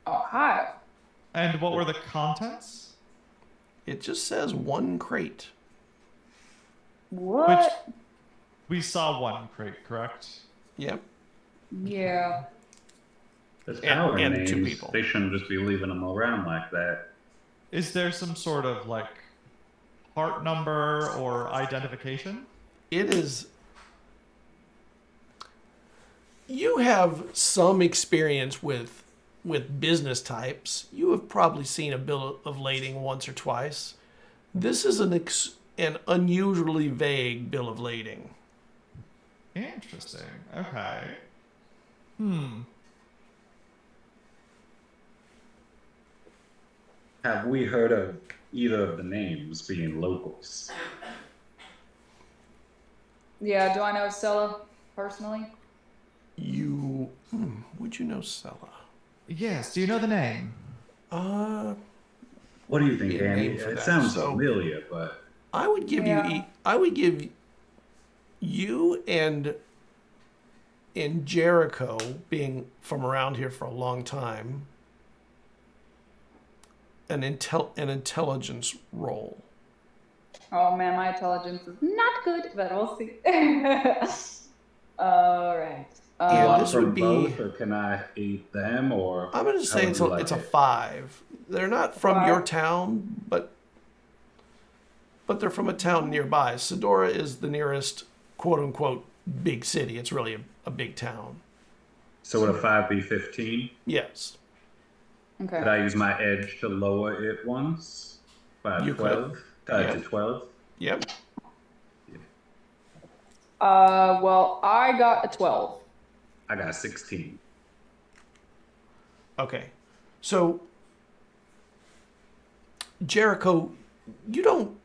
Ohio. And what were the contents? It just says one crate. What? We saw one crate, correct? Yep. Yeah. There's power and names. two people. They shouldn't just be leaving them around like that. Is there some sort of like part number or identification? It is. You have some experience with business types. You have probably seen a bill of lading once or twice. This is an unusually vague bill of lading. Interesting. Okay. Have we heard of either of the names being locals? Yeah, do I know Stella personally? Would you know Sella? Yes. Do you know the name? What do you think, Be a Annie? name for It that, sounds so- familiar, but I would give you and Jericho, being from around here for a long time, an intelligence roll. Oh man, my intelligence is not good, but we'll see. All right. And want this from would be- both, or can I eat them, or I'm going to say how would you like it's a it? 5. They're not from your Five. town, but they're from a town nearby. Sedora is the nearest quote unquote big city. It's really a big town. So would a 5 be 15? Yes. Okay. Could I use my edge to lower it once? By You 12? Yeah. To 12? Yep. Well, I got a 12. I got 16. Okay. So Jericho, you don't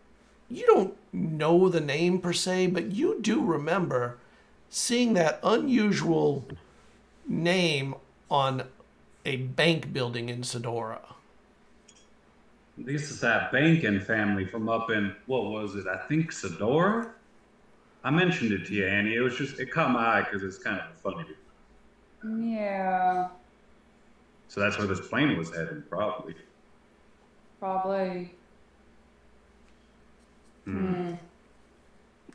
know the name per se, but you do remember seeing that unusual name on a bank building in Sedora. This is that banking family from up in, what was it? I think Sedora? I mentioned it to you, Annie. It caught my eye because it's kind of funny. Yeah, So that's where this plane was heading, probably. probably.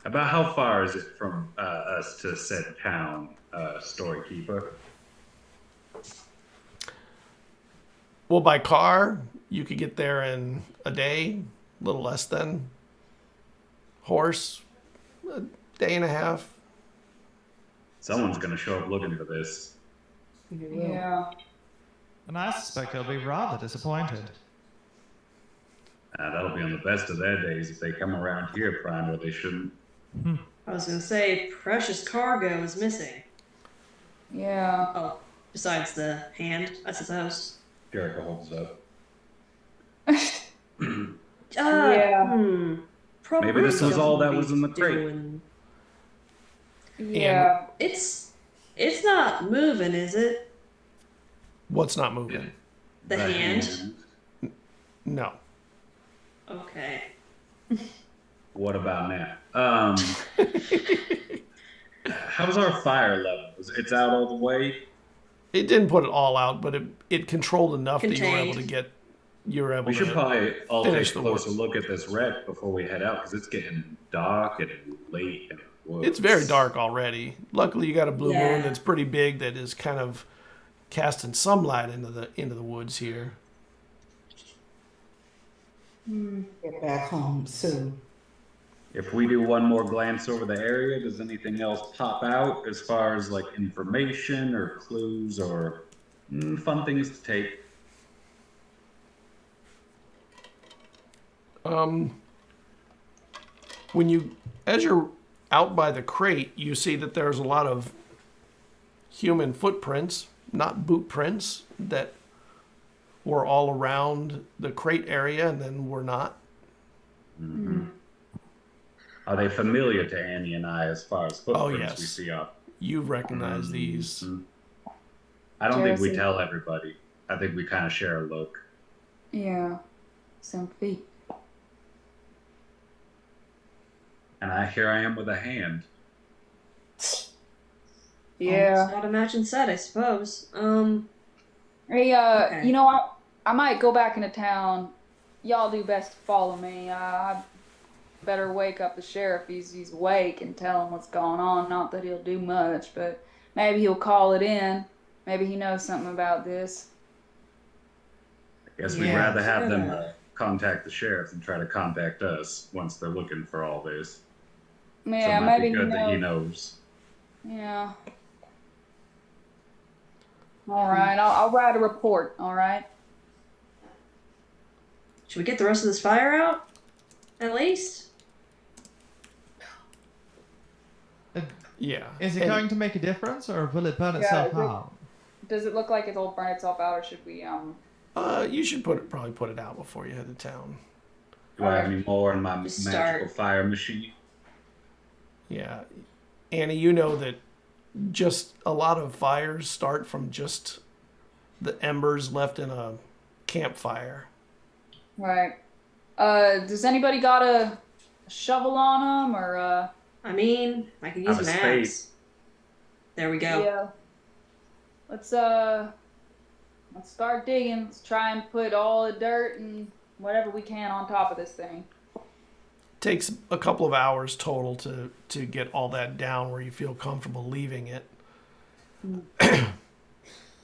About how far is it from us to said town, Storykeeper? Well, by car, you could get there in a day, a little less than. Horse, a day and a half. Someone's gonna show up looking for this. Yeah. And I suspect they'll be rather disappointed. That'll be on the best of their days if they come around here prying where they shouldn't. I was gonna say, precious cargo is missing. Yeah. Oh, besides the hand, I suppose. Jericho holds up. Yeah. Probably Maybe this was all that was in the crate. doing- Yeah. It's not moving, is it? What's not moving? The hand? No. Okay. What about now? How's our fire levels? It's out all the way? It didn't put it all out, but it controlled enough that you were able to Contained. get. You were able We should to probably all take a finish the closer woods. look at this wreck before we head out, because it's getting dark and late. And It's very dark already. Luckily, you got a blue Yeah. moon that's pretty big that is kind of casting some light into the woods here. Get back home soon. If we do one more glance over the area, does anything else pop out as far as like information or clues or fun things to take? As you're out by the crate, you see that there's a lot of human footprints, not boot prints, that were all around the crate area and then were not. Are they familiar to Annie and I as far as footprints yes. we see up? You recognize these. I don't think we Jesse. tell everybody. I think we kind of share a look. Yeah. Some feet. And here I am with a hand. Yeah. Almost not a matching set, I suppose. Hey, Okay. you know what? I might go back into town. Y'all do best to follow me. I better wake up the sheriff. He's awake and tell him what's going on. Not that he'll do much, but maybe he'll call it in. Maybe he knows something about this. I guess we'd Yeah, rather have them sure. contact the sheriff than try to contact us once they're looking for all this. Yeah, so it might maybe be good that he knows. knows. Yeah. All right, I'll write a report. All right. Should we get the rest of this fire out? At least? Yeah. Is it And- going to make a difference, or will it burn Yeah, itself is it- out? Does it look like it'll burn itself out, or should we You should probably put it out before you head to town. Do I have any more in my Just magical start. fire machine? Yeah. Annie, you know that just a lot of fires start from just the embers left in a campfire. Right. Does anybody got a shovel on them, or I mean, I can I use have an a spade. axe. There we go. yeah? Let's start digging. Let's try and put all the dirt and whatever we can on top of this thing. Takes a couple of hours total to get all that down where you feel comfortable leaving it.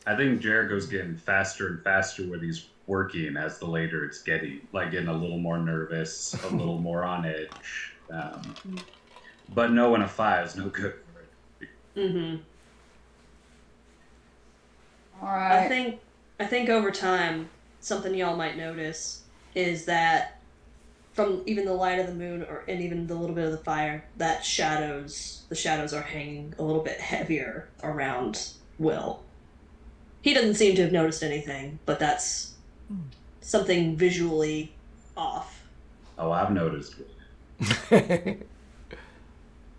I think Jericho's getting faster and faster with he's working as the later it's getting, like getting a little more nervous, a little more on edge. But knowing a fire is no good for it. Mm-hmm. All right. I think over time, something y'all might notice is that from even the light of the moon and even the little bit of the fire, that the shadows are hanging a little bit heavier around Will. He doesn't seem to have noticed anything, but that's something visually off. Oh, I've noticed.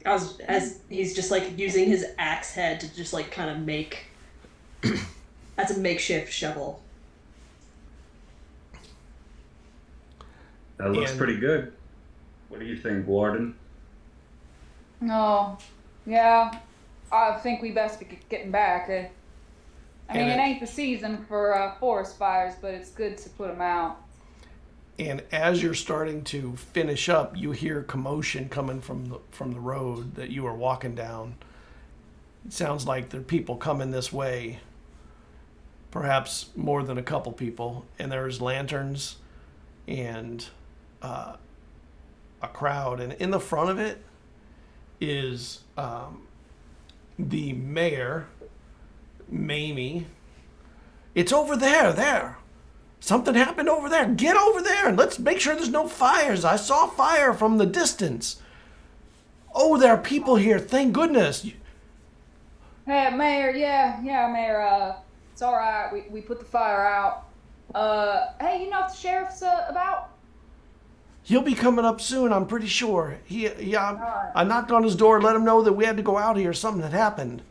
As he's just like using his axe head to just like kind of make that's a makeshift shovel. That looks And- pretty good. What do you think, Warden? No. Yeah. I think we best be getting back. I mean, And it it- ain't the season for forest fires, but it's good to put them out. And as you're starting to finish up, you hear commotion coming from the road that you are walking down. It sounds like there are people coming this way, perhaps more than a couple people. And there's lanterns and a crowd. And in the front of it, is the mayor, Mamie. It's over there. Something happened over there. Get over there and let's make sure there's no fires. I saw fire from the distance. Oh, there are people here. Thank goodness. Hey, Mayor. Yeah, Mayor. It's all right. We put the fire out. Hey, you know if the sheriff's about? He'll be coming up soon, I'm pretty sure. I knocked on his door, let him know that we had to go out here. Something had happened.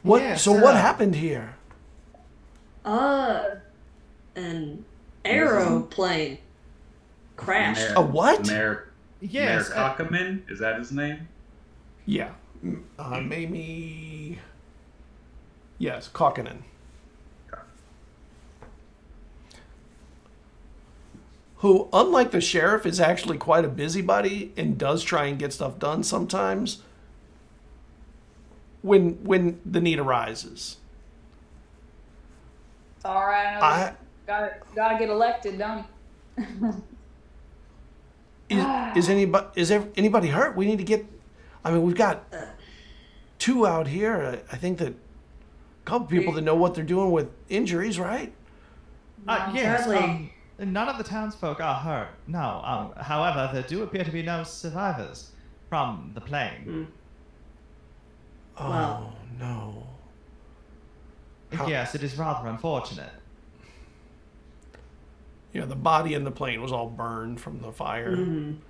What happened here? An aeroplane crashed. A what? Mayor Cockaman? Is that his name? Yeah. Mamie. Yes, Kokkanen. Who, unlike the sheriff, is actually quite a busybody and does try and get stuff done sometimes when the need arises. It's all right. Gotta get elected, don't you? Is anybody hurt? We need to get. I mean, we've got 2 out here. I think that a couple people that know what they're doing with injuries, right? Yes. Sadly. None of the townsfolk are hurt. No. However, there do appear to be no survivors from the plane. Oh, Well. no. Yes, it is rather unfortunate. Yeah, the body in the plane was all burned from the fire. And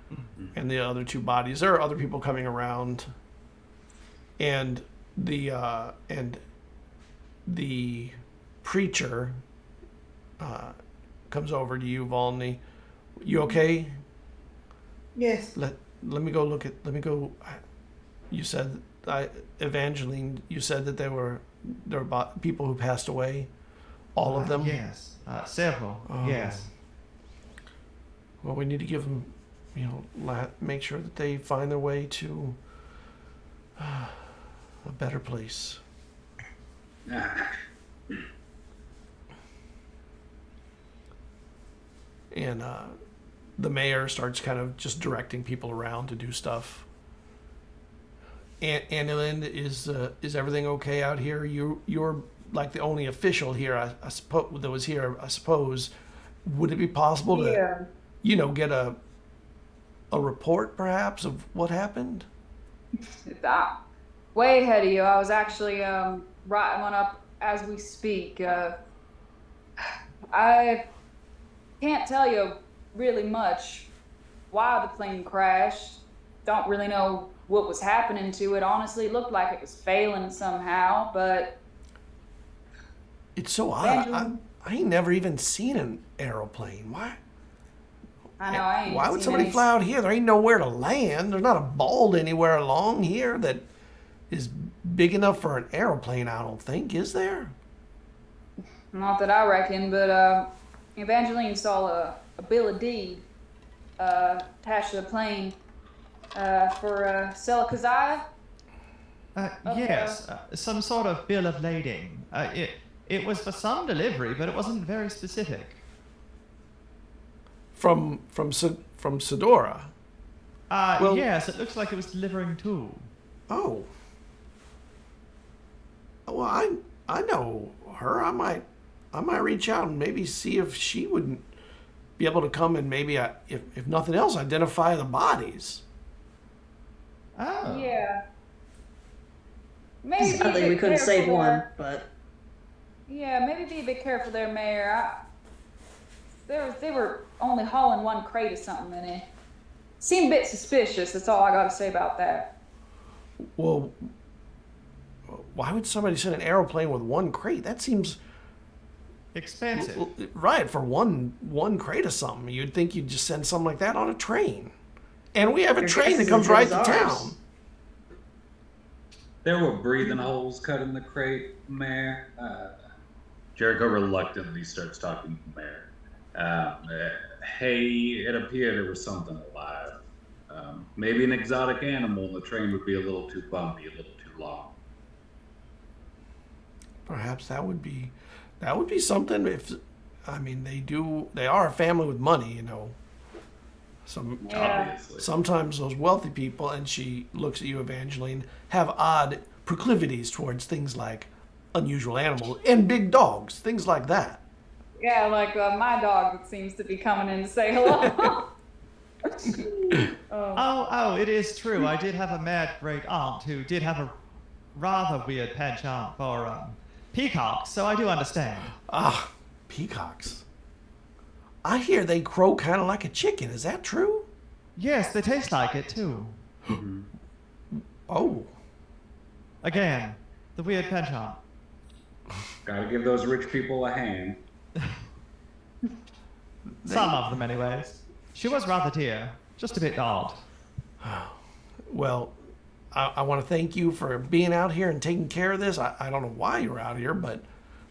the other 2 bodies. There are other people coming around. And the preacher comes over to you, Volney. You okay? Yes. Let me go. You said, Evangeline, you said that there were people who passed away. All of them? Yes. Several. Yes. Well, we need to give them, make sure that they find their way to a better place. And the mayor starts kind of just directing people around to do stuff. Annie-Lynn, is everything okay out here? You're like the only official here, I suppose, that was here. I suppose. Would it be possible to, get a report perhaps of what happened? Way ahead of you. I was actually writing one up as we speak. I can't tell you really much why the plane crashed. Don't really know what was happening to it. Honestly, it looked like it was failing somehow, but it's so odd. I ain't never even seen an aeroplane. Why? I know I ain't. Why would somebody fly out here? There ain't nowhere to land. There's not a bald anywhere along here that is big enough for an aeroplane, I don't think, is there? Not that I reckon, but Evangeline saw a bill of deed attached to the plane for Celina. Yes, some sort of bill of lading. It was for some delivery, but it wasn't very specific. From Sedora. Yes, it looks like it was delivering too. Oh. Well, I know her. I might reach out and maybe see if she wouldn't be able to come and maybe, if nothing else, identify the bodies. Oh. Yeah. Maybe Sadly, we couldn't save one, but yeah, maybe be a bit careful there, Mayor. They were only hauling 1 crate or something, and it seemed a bit suspicious. That's all I got to say about that. Well, why would somebody send an aeroplane with 1 crate? That seems Expensive. right for one crate of something. You'd think you'd just send something like that on a train, and we have a train that comes right to town. There were breathing holes cut in the crate, Mayor. Jericho reluctantly starts talking to the Mayor. Hey, it appeared there was something alive. Maybe an exotic animal. The train would be a little too bumpy, a little too long. Perhaps that would be something. They are a family with money, Obviously. Sometimes those wealthy people, and she looks at you, Evangeline, have odd proclivities towards things like unusual animals and big dogs, things like that. Yeah, like my dog that seems to be coming in to say hello. Oh, it is true. I did have a mad great aunt who did have a rather weird penchant for peacocks, so I do understand. Ah, peacocks. I hear they crow kind of like a chicken. Is that true? Yes, they taste like it too. Oh. Again, the weird penchant. Gotta give those rich people a hand. Some of them, anyways. She was rather dear, just a bit odd. Well, I want to thank you for being out here and taking care of this. I don't know why you were out here, but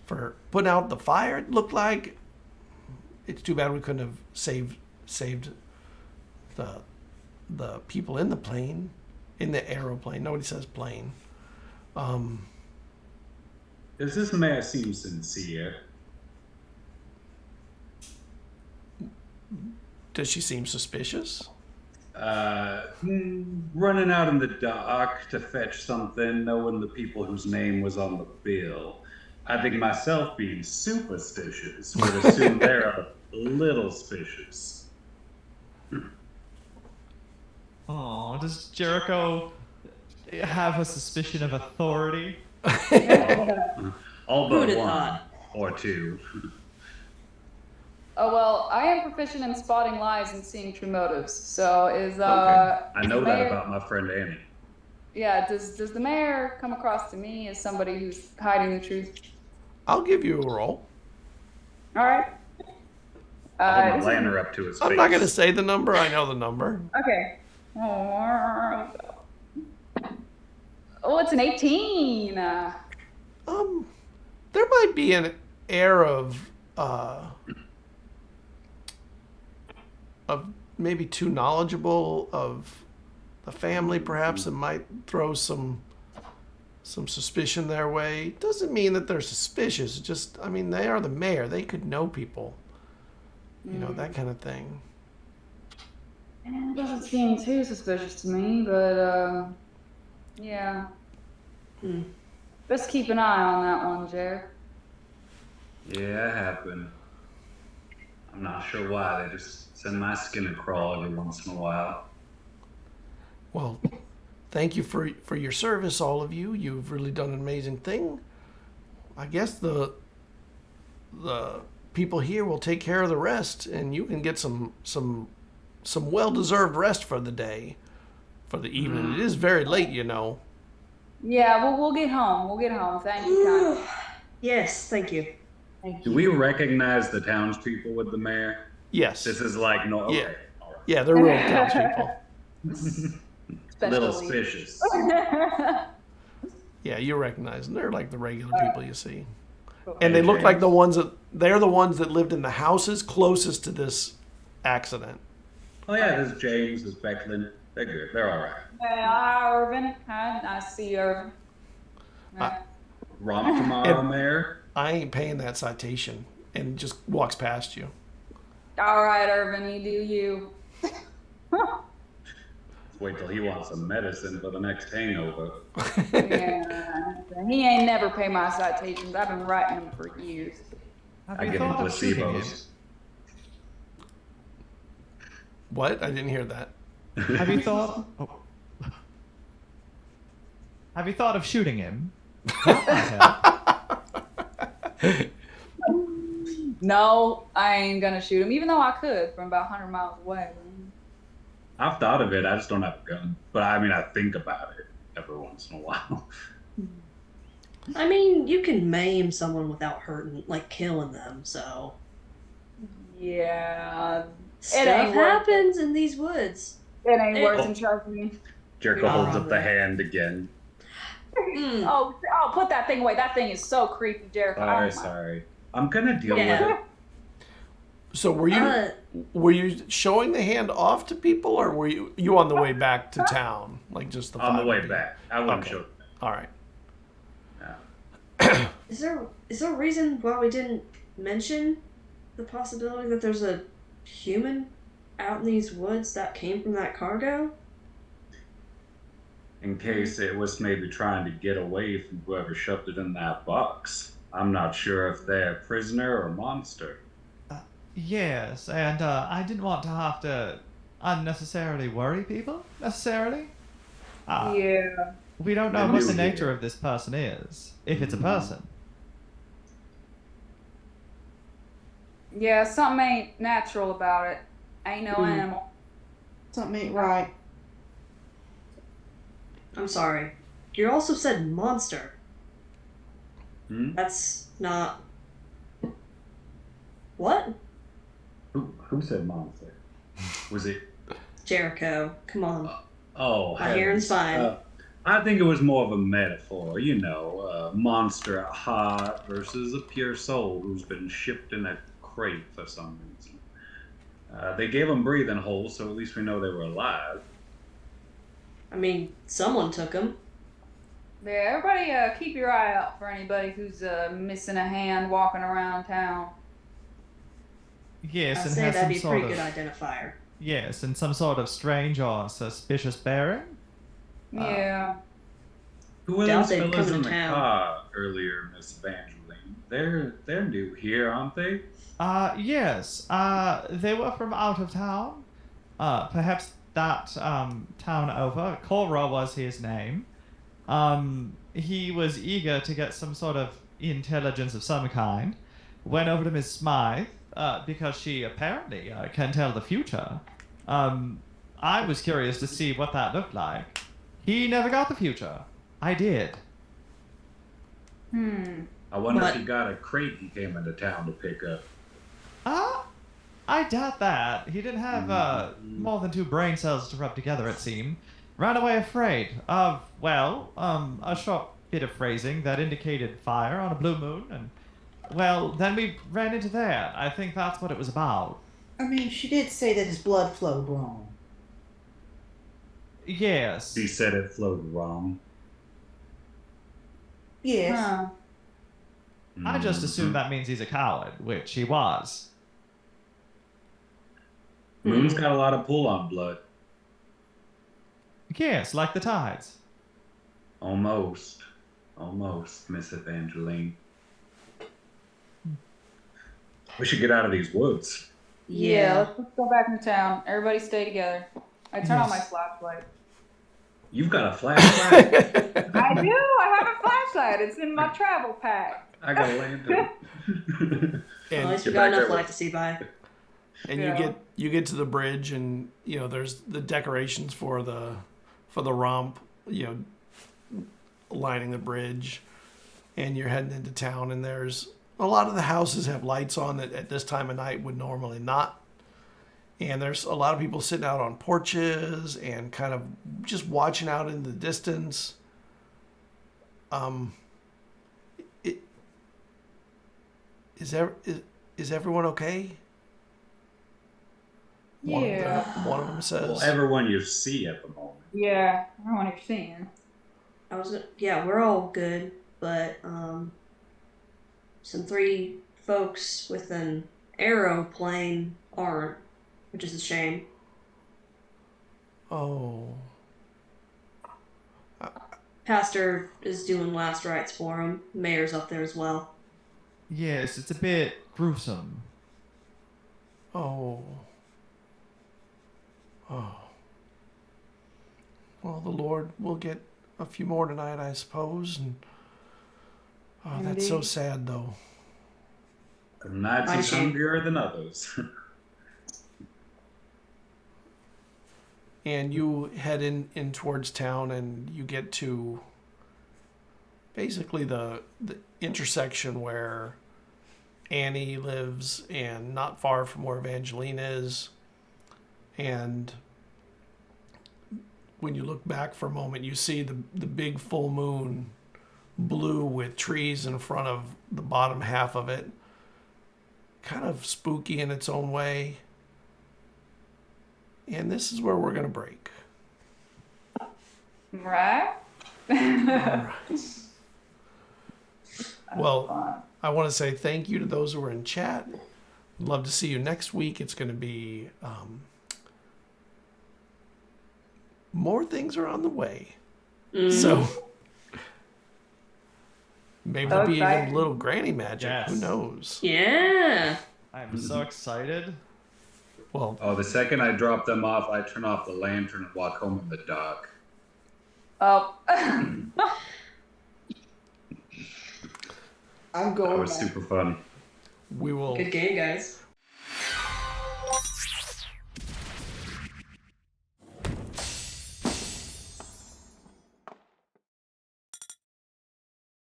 for putting out the fire, it looked like. It's too bad we couldn't have saved the people in the plane, in the aeroplane. Nobody says plane. Does this mayor seem sincere? Does she seem suspicious? Running out in the dark to fetch something, knowing the people whose name was on the bill. I think myself, being superstitious, would assume they're a little suspicious. Oh, does Jericho have a suspicion of authority? All Who'd but have one thought? or two. Oh, well, I am proficient in spotting lies and seeing true motives. So is I is know the that mayor- about my friend Annie. Yeah, does the mayor come across to me as somebody who's hiding the truth? I'll give you a roll. All right. I'll hold this my is- lantern up to his face. I'm not going to say the number. I know the number. Okay. Oh, it's an 18. There might be an air of maybe too knowledgeable of the family, perhaps, and might throw some suspicion their way. Doesn't mean that they're suspicious. It's just, I mean, they are the mayor. They could know people. You know, that kind of thing. It doesn't seem too suspicious to me, but yeah. Let's keep an eye on that one, Jer. Yeah, it happened. I'm not sure why. They just send my skin a crawl every once in a while. Well, thank you for your service, all of you. You've really done an amazing thing. I guess the people here will take care of the rest, and you can get some well-deserved rest for the day, for the evening. It is very late, you know. Yeah, well, we'll get home. We'll get home. Thank you, Connie. Yes, thank you. Do we recognize the townspeople with the mayor? Yes. This is like no. Okay. Yeah. All right. Yeah, they're real townspeople. Little Especially- suspicious. Yeah, you recognize them. They're like the regular people you see. And they look like they're the ones that lived in the houses closest to this accident. Oh yeah, there's James, there's Becklin. They're good. They're all right. Hi, Irvin. Hi, nice to see you, Irvin. Romp tomorrow, And- Mayor. I ain't paying that citation, and just walks past you. All right, Irvin, you do you. Wait till he wants some medicine for the next hangover. Yeah, he ain't never pay my citations. I've been writing them for years. Have I you give him thought of shooting him? placebos. What? I didn't hear that. Have you thought? Oh. Have you thought of shooting him? No, I ain't gonna shoot him, even though I could from about 100 miles away. I've thought of it. I just don't have a gun. But I mean, I think about it every once in a while. I mean, you can maim someone without hurting, like killing them, so. Yeah, Stuff ain't worth happens in these woods. it ain't worse than trusting me. Jericho holds up the hand again. Mm. Oh, put that thing away. That thing is so creepy, Jericho. Sorry, Oh my- sorry. I'm gonna deal Yeah. with it. So were you showing the hand off to people, or were you on the way back to town, like just the On the five way of you? back. I wouldn't Okay. show it. All right. Yeah. Is there a reason why we didn't mention the possibility that there's a human out in these woods that came from that cargo? In case it was maybe trying to get away from whoever shoved it in that box. I'm not sure if they're a prisoner or monster. Yes, and I didn't want to have to unnecessarily worry people, necessarily. Yeah. We don't know I what knew the you nature did. of this person is, if it's a person. Yeah, something ain't natural about it. Ain't no animal. Something ain't right. I'm sorry. You also said monster. Hmm? That's not... What? Who said monster? Was it? Jericho, come on. Oh, My hearing's fine. I think it was more of a metaphor, you know, a monster at heart versus a pure soul who's been shipped in a crate for some reason. They gave them breathing holes, so at least we know they were alive. I mean, someone took him. Yeah, everybody keep your eye out for anybody who's missing a hand walking around town. Yes, I'd and say has that'd some be a sort pretty of good identifier. yes, and some sort of strange or suspicious bearing. Yeah. Who were Doubt those they'd fellas come in to the town. car earlier, Miss Evangeline? They're new here, aren't they? Yes, they were from out of town. Perhaps that town over. Korra was his name. He was eager to get some sort of intelligence of some kind. Went over to Miss Smythe, because she apparently can tell the future. I was curious to see what that looked like. He never got the future. I did. I wonder But- if he got a crate he came into town to pick up. I doubt that. He didn't have more than 2 brain cells to rub together, it seemed. Ran away afraid of, well, a short bit of phrasing that indicated fire on a blue moon, and, well, then we ran into that. I think that's what it was about. I mean, she did say that his blood flowed wrong. Yes. He said it flowed wrong. Yes. Huh. I just assume that means he's a coward, which he was. Moon's got a lot of pull on blood. Yes, like the tides. Almost, Miss Evangeline. We should get out of these woods. Yeah, let's go back into town. Everybody stay together. I turn on my flashlight. You've got a flashlight. I do. I have a flashlight. It's in my travel pack. I got a lantern. At And, least we Get got back enough there. light to see by. and Yeah. you get to the bridge, and you know there's the decorations for the romp, you know, lining the bridge, and you're heading into town, and there's a lot of the houses have lights on that at this time of night would normally not. And there's a lot of people sitting out on porches and kind of just watching out in the distance. Is everyone okay? Yeah. One of them says. Well, everyone you see at the moment. Yeah. Everyone you're seeing. Yeah, we're all good, but some 3 folks with an aeroplane aren't, which is a shame. Oh. Pastor is doing last rites for him. Mayor's up there as well. Yes, it's a bit gruesome. Oh. Oh. Well, the Lord will get a few more tonight, I suppose. And oh, that's so Indeed. sad, though. Some nights My he's shame. hungrier than others. And you head in towards town, and you get to basically the intersection where Annie lives, and not far from where Evangeline is. And when you look back for a moment, you see the big full moon, blue with trees in front of the bottom half of it. Kind of spooky in its own way. And this is where we're going to break. Right? Well, I want to say thank you to those who were in chat. Love to see you next week. It's going to be more things are on the way. Mm. So maybe there'll be even exciting. little granny magic. Who Yes. knows? Yeah. I'm so excited. Well, Oh, the second I drop them off, I turn off the lantern and walk home in the dark. Oh. I'm That going was back. super fun. we will Good game, guys.